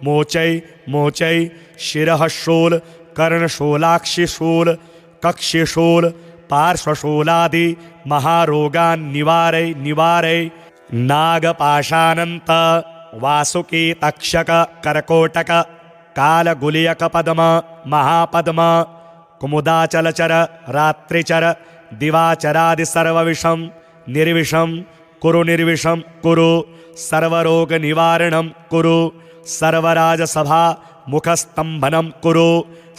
मोचय मोचय शिरः शूल कर्णशूलाक्षिशूल कक्षशूल पार्श्वशूलादि महारोगान् निवारय निवारय नागपाशानन्त वासुकी तक्षक करकोटक कालगुलियक पद्म महापद्म कुमुदाचलचर रात्रिचर दिवाचरादि सर्वविषम निर्विषम कुरु निर्विषम कुरु सर्वरोग निवारणं कुरु सर्वराजसभा मुखस्तंभनं कुरु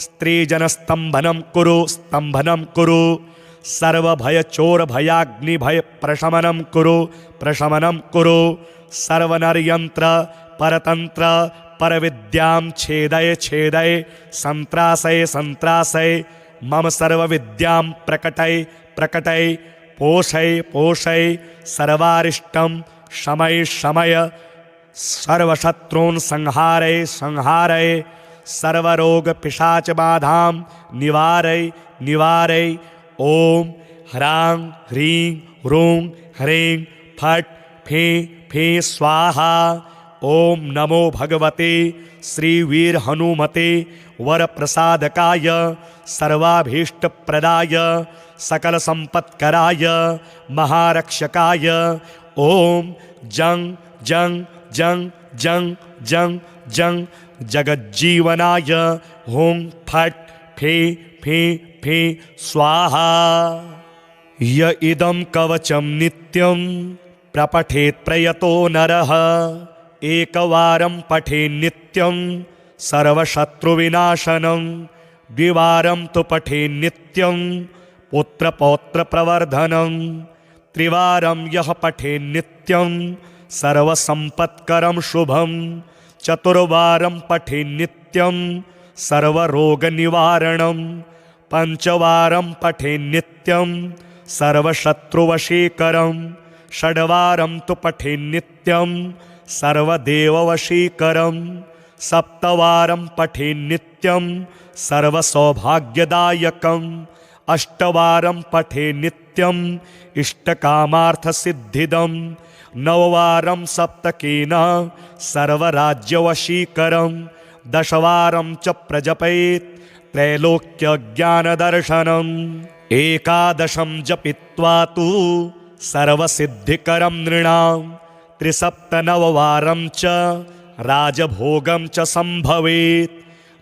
स्त्रीजनस्तंभनं कुरु स्तंभनं कुरु सर्वभयचोर भयाग्निभय प्रशमनं कुरु प्रशमनं कुरु सर्वनरयंत्र परतंत्र परविद्यां छेदय छेदय संत्रासय संत्रासय मम सर्वविद्यां प्रकटय प्रकटय पोषय पोषय सर्वारिष्टं शमय शमय सर्वशत्रून् संहारय संहारय सर्वरोग पिशाच बाधां निवारय निवारय। ॐ ह्रां ह्रीं ह्रूं ह्रैं फट् फे फे स्वाहा। ॐ नमो भगवते श्रीवीर हनुमते वरप्रसादकाय सर्वाभीष्टप्रदाय सकलसम्पत्कराय महारक्षकाय ॐ जं जं जं जं जं जं जगज्जीवनाय हुं फट् फे फे फे स्वाहा। य इदं कवचं नित्यं प्रपठेत् प्रयतो नरः एकवारं पठेन् नित्यं सर्वशत्रुविनाशनं, द्विवारं तु पठेन् नित्यं पुत्रपौत्रप्रवर्धनं, त्रिवारं यः पठेन् नित्यं सर्वसम्पत्करं शुभं, चतुर्वारं पठेन् नित्यं सर्वरोगनिवारणं, पञ्चवारं पठेन् नित्यं सर्वशत्रुवशीकरं, षड्वारं तु पठेन् नित्यं सर्वदेववशीकरं, सप्तवारं पठेन् नित्यं सर्वसौभाग्यदायकं, अष्टवारं पठेन् नित्यं इष्टकामार्थसिद्धिदं, नववारं सप्तकेन सर्वराज्यवशीकरं, दशवारं च प्रजपेत् त्रैलोक्यज्ञानदर्शनम्, एकादशं जपित्वा तु सर्वसिद्धिकरं नृणां, त्रिसप्तनववारं च राजभोगं च सम्भवेत्,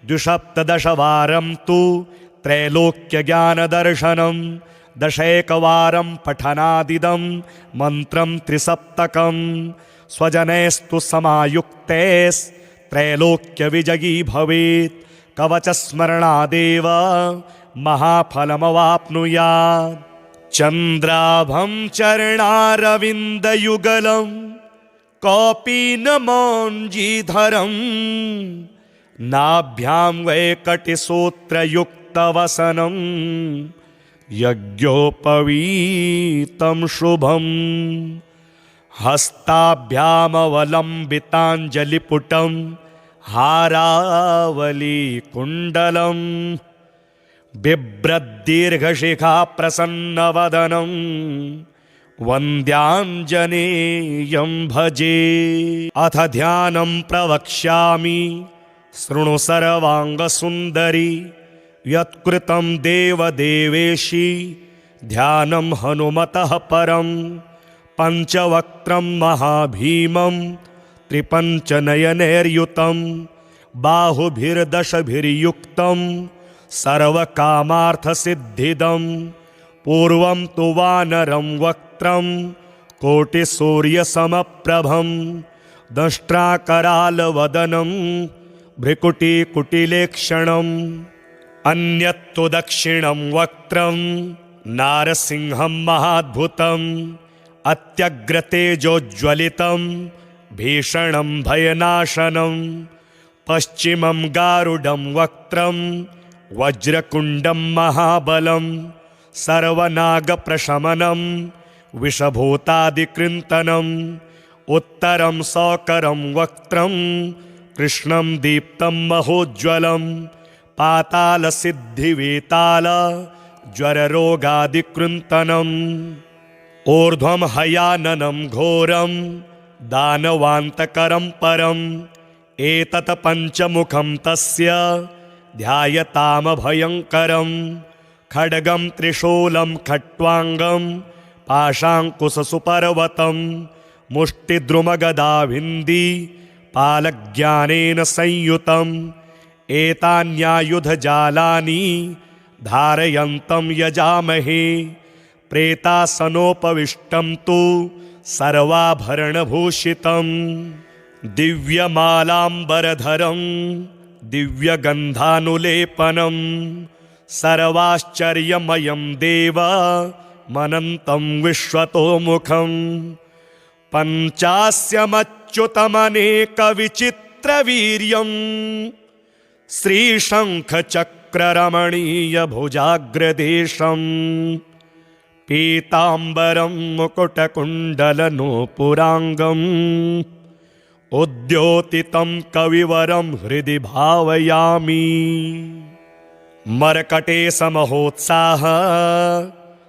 द्विसप्तदशवारं तु त्रैलोक्यज्ञानदर्शनं, दशैकवारं पठनादिदं मन्त्रं त्रिसप्तकं, स्वजनैस्तु समायुक्तैस्त्रैलोक्यविजयी भवेत्, कवचस्मरणादेव महाफलमवाप्नुयात्। चन्द्राभं चरणारविन्दयुगलं कौपीनमौञ्जीधरं, नाभ्यां वैकटिसूत्रयुक्तवसनं, यज्ञोपवीतं शुभं, हस्ताभ्यामवलम्बिताञ्जलिपुटं हारावलीकुण्डलं, बिभ्रद्दीर्घशिखा प्रसन्नवदनं, वन्द्याञ्जनेयं भजे। अथ ध्यानं प्रवक्ष्यामि शृणु सर्वाङ्गसुन्दरि, यत्कृतं देवदेवेशि ध्यानं हनुमतः परं, पञ्चवक्त्रं महाभीमं त्रिपञ्चनयनैर्युतं, बाहुभिर्दशभिर्युक्तं सर्वकामार्थसिद्धिदं, पूर्वं तु वानरं वक्त्रं कोटिसूर्यसमप्रभं, दंष्ट्राकरालवदनं भ्रिकुटिकुटिलेक्षणम्, अन्यत्तु दक्षिणं वक्त्रं नारसिंहं महाद्भुतं, अत्यग्रतेजोज्ज्वलितं भीषणं भयनाशनं, पश्चिमं गारुडं वक्त्रं वज्रकुण्डं महाबलं, सर्वनागप्रशमनं विषभूतादिकृन्तनं, उत्तरं सौकरं वक्त्रं कृष्णं दीप्तं महोज्ज्वलं, पातालसिद्धिवेताल ज्वररोगादिकृन्तनम्, ऊर्ध्वं हयाननं घोरं दानवान्तकरं परम्, एतत् पञ्चमुखं तस्य ध्यायतामभयङ्करं, खड्गं त्रिशूलं खट्वाङ्गं पाशाङ्कुशसुपर्वतं, मुष्टिद्रुमगदाभिन्दी पालज्ञानेन संयुतं, एतान्यायुधजालानि धारयन्तं यजामहे, प्रेतासनोपविष्टं तु सर्वाभरणभूषितं, दिव्यमालाम्बरधरं दिव्यगन्धानुलेपनं, सर्वाश्चर्यमयं देवमनन्तं विश्वतोमुखं, पञ्चास्यमच्युतमनेकविचित्रवीर्यं, श्रीशङ्खचक्ररमणीयभुजाग्रदेशं, पीताम्बरं मुकुटकुण्डलनूपुराङ्गम्, उद्योतितं कविवरं हृदि भावयामि। मर्कटेशमहोत्साह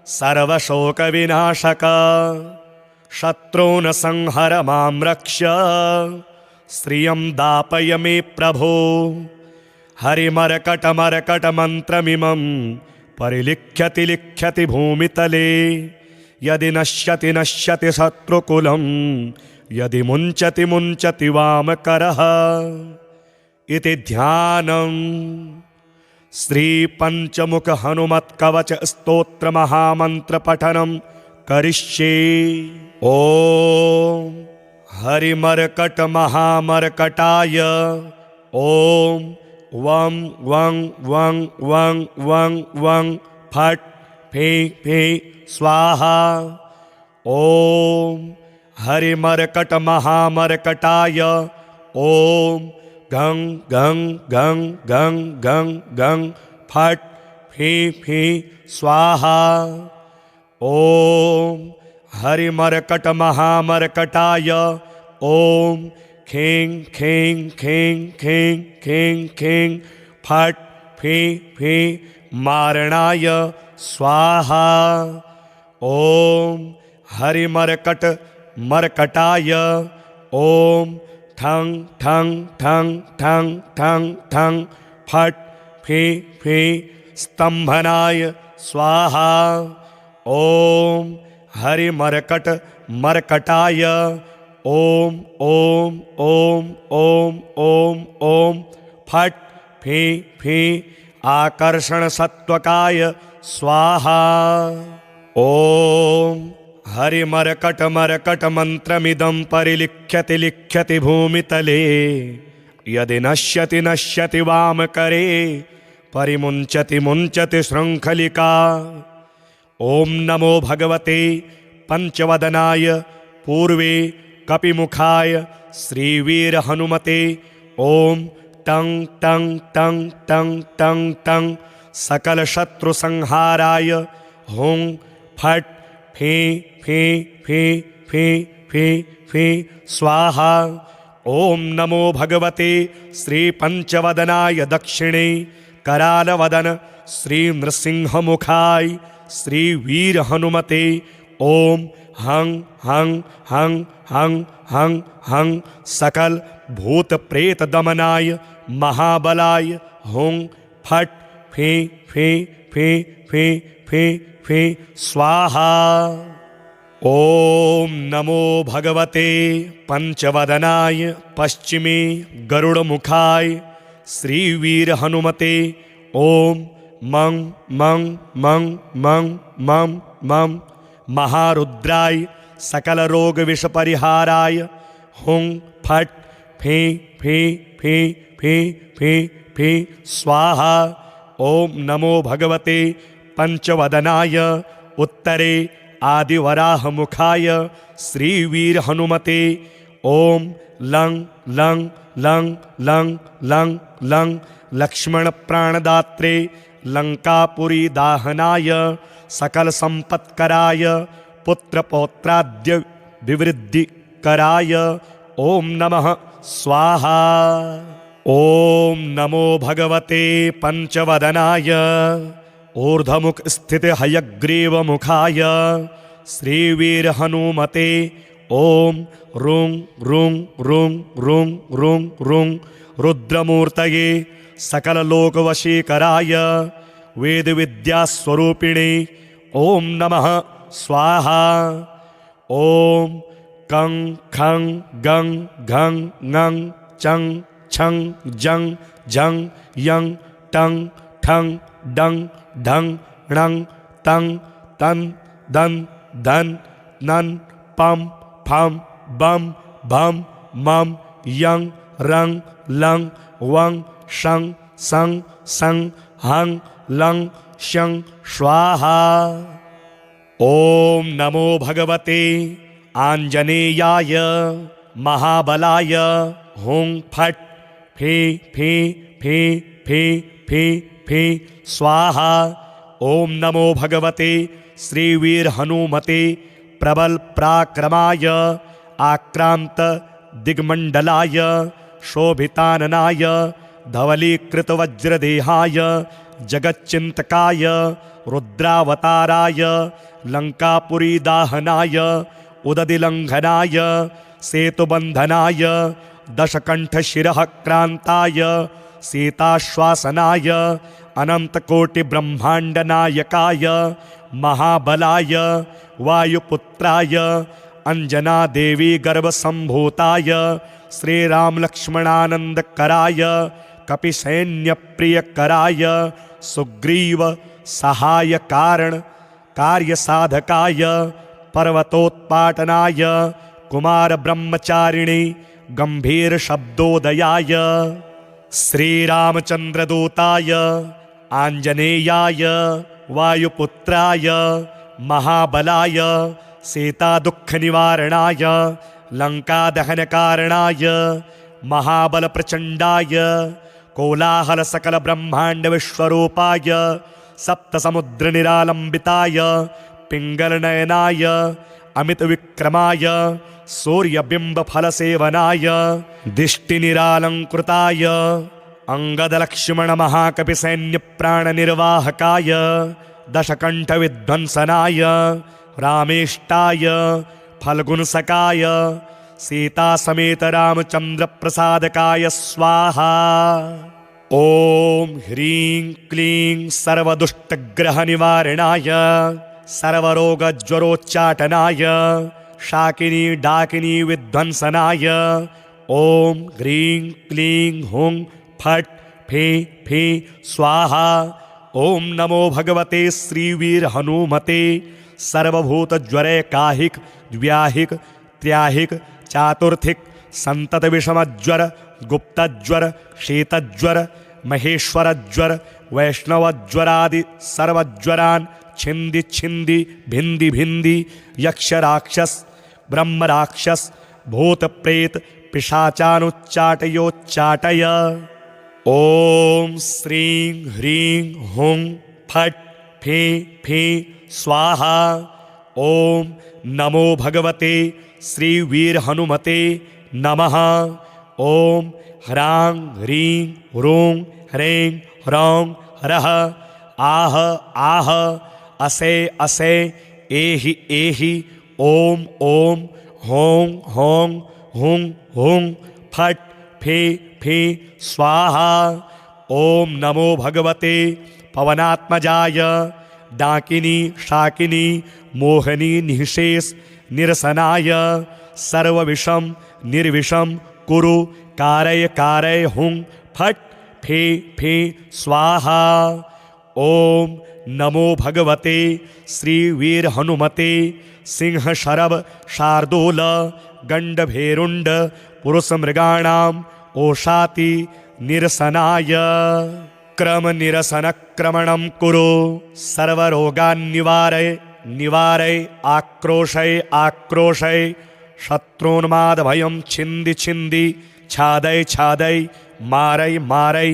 सर्वशोकविनाशक, शत्रून् संहर मां रक्ष, श्रियं दापय मे प्रभो। हरिमर्कटमर्कटमन्त्रमिमं परिलिख्यति लिख्यति भूमितले, यदि नश्यति नश्यति शत्रुकुलं, यदि मुञ्चति मुञ्चति वामकरः। इति ध्यानम्। श्रीपञ्चमुख हनुमत्कवच स्तोत्र महामन्त्र पठनं करिष्ये। ॐ हरिमर्कट महामर्कटाय ओम वं वं वं वं वं वं फट फे फे स्वाहा। ओम हरिमर्कट महामर्कटाय ओम गं गं गं गं गं गं फट फे फे स्वाहा। ओम हरिमर्कट महामर्कटाय ओम खें खें खें खें खें खें फट फे फे मारणाय स्वाहा। ओम हरिमर्कट मर्कटाय ओम ठं ठं ठं ठं ठं ठं फट फे फे स्तंभनाय स्वाहा। ओम हरिमर्कट मर्कटाय ओम ओम ओम ओम ओम ओम फट फे फे आकर्षण सत्वकाय स्वाहा। ओम हरिमर्कट मर्कट मंत्रमिदं परिलिख्यति लिख्यति भूमितले यदि नश्यति नश्यति वामकरे परिमुञ्चति मुञ्चति शृङ्खलिका। ओम नमो भगवते पंचवदनाय पूर्वे कपिमुखाय श्रीवीर हनुमते ओम टं टं टं टं टं टं सकल शत्रु संहाराय हुं फट फे फे फे फे फे फे स्वाहा। ओम नमो भगवते श्री पंचवदनाय दक्षिणे करालवदन श्री नृसिंहमुखाय श्री वीर हनुमते ओम हं हं हं हं हं हं सकल भूत प्रेत दमनाय महाबलाय हुं फट फे फे फे फे फे फे स्वाहा। ओम नमो भगवते पंचवदनाय पश्चिमे गरुड़मुखाय श्रीवीर हनुमते ओम मं मं मं मं मं मं महारुद्राय सकल रोग विष परिहाराय हुं फट फे फे फे फे फे फे स्वाहा। ओम नमो भगवते पंचवदनाय उत्तरे आदिवराह मुखाय श्रीवीर हनुमते ओम लं लं लं लं लं लं लक्ष्मण प्राणदात्रे लंकापुरी दाहनाय सकल संपत्कराय पुत्र पौत्राद्य विवृद्धि कराय ओम नमः स्वाहा। ओम नमो भगवते पंचवदनाय ऊर्ध्वमुख स्थित हयग्रीव मुखाय श्रीवीर हनुमते ओम रुं रुं रुं रुं रुं रुं रुद्रमूर्तये सकल लोकवशीकराय वेद विद्या स्वरूपिणे ओम नमः स्वाहा। ओम कं खं गं घं ङं चं छं जं झं यं टं ठं डं ढं णं तं तं दं धन नन पम फम बम भम मम यं रं लं वं शं सं सं हं लं शं स्वाहा। ओम नमो भगवते आंजनेयाय महाबलाय हुं फट फे फे फे फे फे फे स्वाहा। ओम नमो भगवते श्रीवीर हनुमते प्रबल पराक्रमाय आक्रांत दिग्मंडलाय शोभिताननाय धवलीकृत वज्रदेहाय जगच्चिंतकाय रुद्रावताराय लंकापुरी दाहनाय उददिलंघनाय सेतुबंधनाय दशकंठ शिरः क्रांताय सीताश्वासनाय अनंतकोटि ब्रह्मांड नायकाय महाबलाय वायुपुत्राय अंजना देवी गर्भ संभूताय श्री राम लक्ष्मणानंदकराय कपिसैन्य प्रिय कराय सुग्रीव सहाय कारण कार्य साधकाय पर्वतोत्पाटनाय कुमार ब्रह्मचारिणे गंभीर शब्दोदयाय श्रीरामचंद्रदूताय आंजनेयाय वायुपुत्राय महाबलाय सीता दुख निवारणाय लंका दहन कारणाय महाबल प्रचंडाय कोलाहल सकल ब्रह्मांड विश्वरूपाय सप्त समुद्र निरालंबिताय पिंगल नयनाय अमित विक्रमाय सूर्यबिंब फल सेवनाय दिष्टि निरालंकृताय अंगद लक्ष्मण महाकपि सैन्य प्राण निर्वाहकाय दशकंठ विध्वंसनाय रामेष्टाय फल्गुनसकाय सीता समेत रामचंद्र प्रसादकाय स्वाहा। ओम ह्रीं क्लीं सर्वदुष्टग्रह निवारणाय सर्वरोगज्वरोच्चाटनाय शाकिनी डाकिनी विध्वंसनाय ओम ह्रीं क्लीं हुं फट् फे फे स्वाहा। ओम नमो भगवते श्रीवीर हनुमते सर्वभूतज्वरे काहिक व्याहिक त्र्याहिक चातुर्थिक संतत विषमज्वर गुप्तज्वर शीतज्वर महेश्वरज्वर वैष्णवज्वरादि सर्वज्वरान् छिंदि छिंदि भिंदि भिंदि यक्ष राक्षस ब्रह्म राक्षस भूत प्रेत पिशाचानुच्चाटयोच्चाटय। ओम श्रीं ह्रीं हुं फट् फे फे स्वाहा। ओम नमो भगवते श्री वीर हनुमते नमः। ओम ह्रां ह्रीं ह्रूं ह्रैं ह्रौं ह्रः आह आह असे असे एहि एहि ओम ओम हों हों हुं हुं फट् फे फे स्वाहा। ओम नमो भगवते पवनात्मजाय डाकिनी शाकिनी मोहनी निःशेष निरसनाय सर्वविषम निर्विषम कुरु कारय कारय हुं फट् फे फे स्वाहा। ओम नमो भगवते श्री वीर हनुमते सिंह शरभ शार्दूल गंडभेरुंड पुरुष मृगाणाम ओषाति निरसनाय क्रम निरसन क्रमणं कुरु सर्वरोगान् निवारय निवारय आक्रोशय आक्रोशय शत्रुन्माद भयं छिंदि छिंदि छादय छादय मारय मारय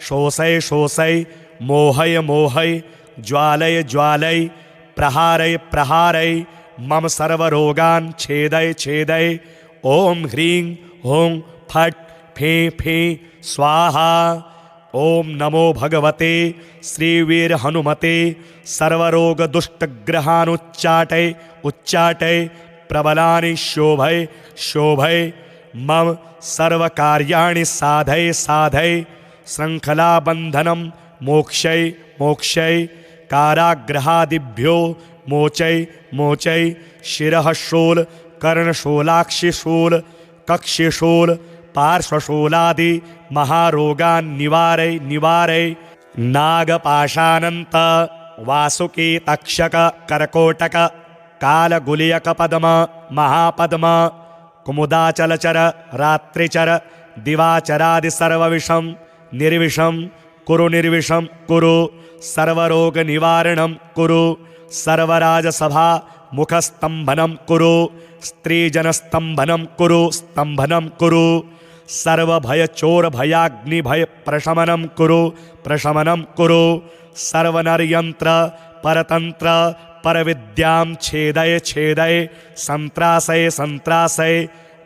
शोषय शोषय मोहय मोहय ज्वालय ज्वालय प्रहारय प्रहारय मम सर्वरोगान् छेदय छेदय। ओम ह्रीं हुं फट् फे फे स्वाहा। ओम नमो भगवते श्रीवीर हनुमते सर्वरोग दुष्टग्रहानुच्चाटय उच्चाटय प्रबलानि शोभय शोभय मम सर्वकार्याणि साधय साधय श्रृंखलाबन्धनं मोक्षय मोक्षय काराग्रहादिभ्यो मोचय मोचय शिरः शूल कर्णशूलाक्षिशूल कक्षिशूल पार्श्वशूलादि महारोगान् निवारय निवारय नागपाशानंत वासुकी तक्षक करकोटक कालगुलियक पद्म महापद्म कुमुदाचलचर रात्रिचर दिवाचरादि सर्वविषम निर्विषम कुरु निर्विषम कुरु सर्वरोग निवारणं कुरु सर्वराजसभा मुखस्तंभनं कुरु स्त्रीजनस्तंभनं कुरु स्तंभनं कुरु सर्वभय चोर भयाग्नि भय प्रशमनं कुरु प्रशमनं कुरु सर्वनरयंत्र परतंत्र परविद्यां छेदय छेदय संत्रासय संत्रासय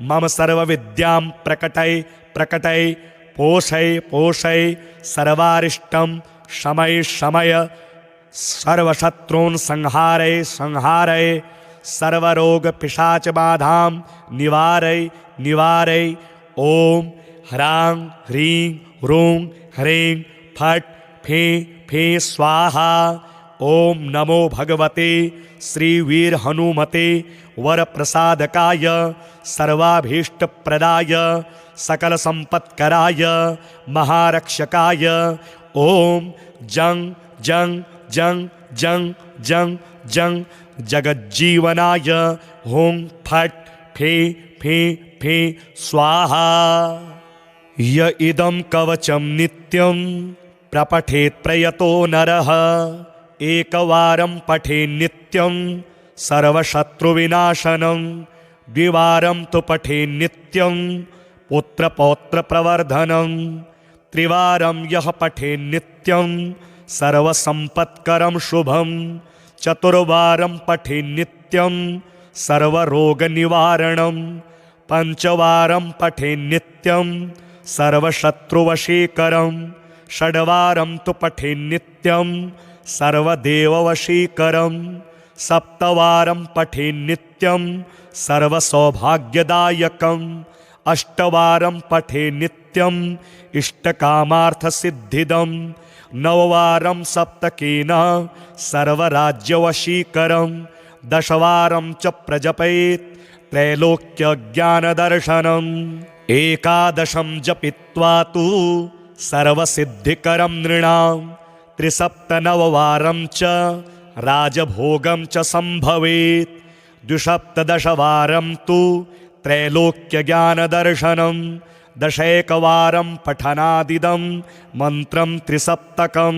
मम सर्वविद्यां प्रकटय प्रकटय पोषय पोषय सर्वारिष्टं शमय शमय सर्वशत्रून् संहारय संहारय सर्वरोग पिशाच बाधां निवारय निवारय। ओम ह्रां ह्रीं ह्रूं ह्रैं फट् फे फे स्वाहा। ओम नमो भगवते श्रीवीर हनुमते वरप्रसादकाय सर्वाभीष्टप्रदाय सकल संपत्कराय महारक्षकाय ओम जं जं जं जं जं जं जगज्जीवनाय हुं फट् फे फे फे स्वाहा। य इदं कवचं नित्यं प्रपठेत् प्रयतो नरः एकवारं पठेत् नित्यं सर्वशत्रुविनाशनं द्विवारं तु पठेत् नित्यं पुत्रपौत्रप्रवर्धनं त्रिवारं यः पठेत् नित्यं सर्वसम्पत्करं शुभं चतुर्वारं पठेत् नित्यं सर्वरोगनिवारणं पञ्चवारं पठेत् नित्यं सर्वशत्रुवशीकरं षड्वारं तु पठेत् नित्यं सर्वदेववशीकरं सप्तवारं पठेत् नित्यं सर्वसौभाग्यदायकम् अष्टवारं पठेत् नित्यं इष्टकामार्थसिद्धिदं नववारं सप्तकेन सर्वराज्यवशीकरं दशवारं च प्रजपेत् त्रैलोक्यज्ञानदर्शनम् एकादशं जपित्वा तु सर्वसिद्धिकरं नृणां त्रिसप्तनववारं च राजभोगं च सम्भवेत् द्विसप्तदशवारं तु त्रैलोक्यज्ञानदर्शनं दशैकवारं पठनादिदं मन्त्रं त्रिसप्तकं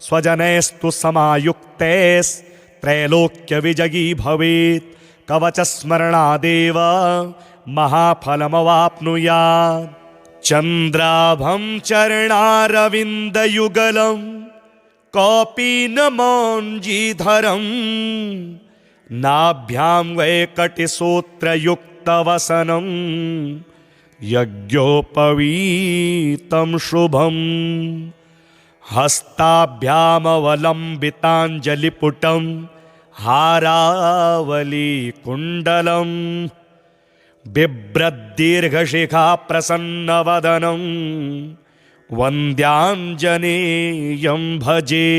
स्वजनैस्तु समायुक्तैस्त्रैलोक्यविजयी भवेत् कवचस्मरणादेव महाफलमवाप्नुयात् चन्द्राभं चरणारविन्दयुगलं कौपीनमौञ्जीधरं नाभ्यां वैकटिसूत्रयुक्तवसनं यज्ञोपवीतं शुभं हस्ताभ्यामवलम्बिताञ्जलिपुटं हारावलीकुण्डलं बिभ्रद्दीर्घशिखा प्रसन्नवदनं वन्द्याञ्जनेयं भजे।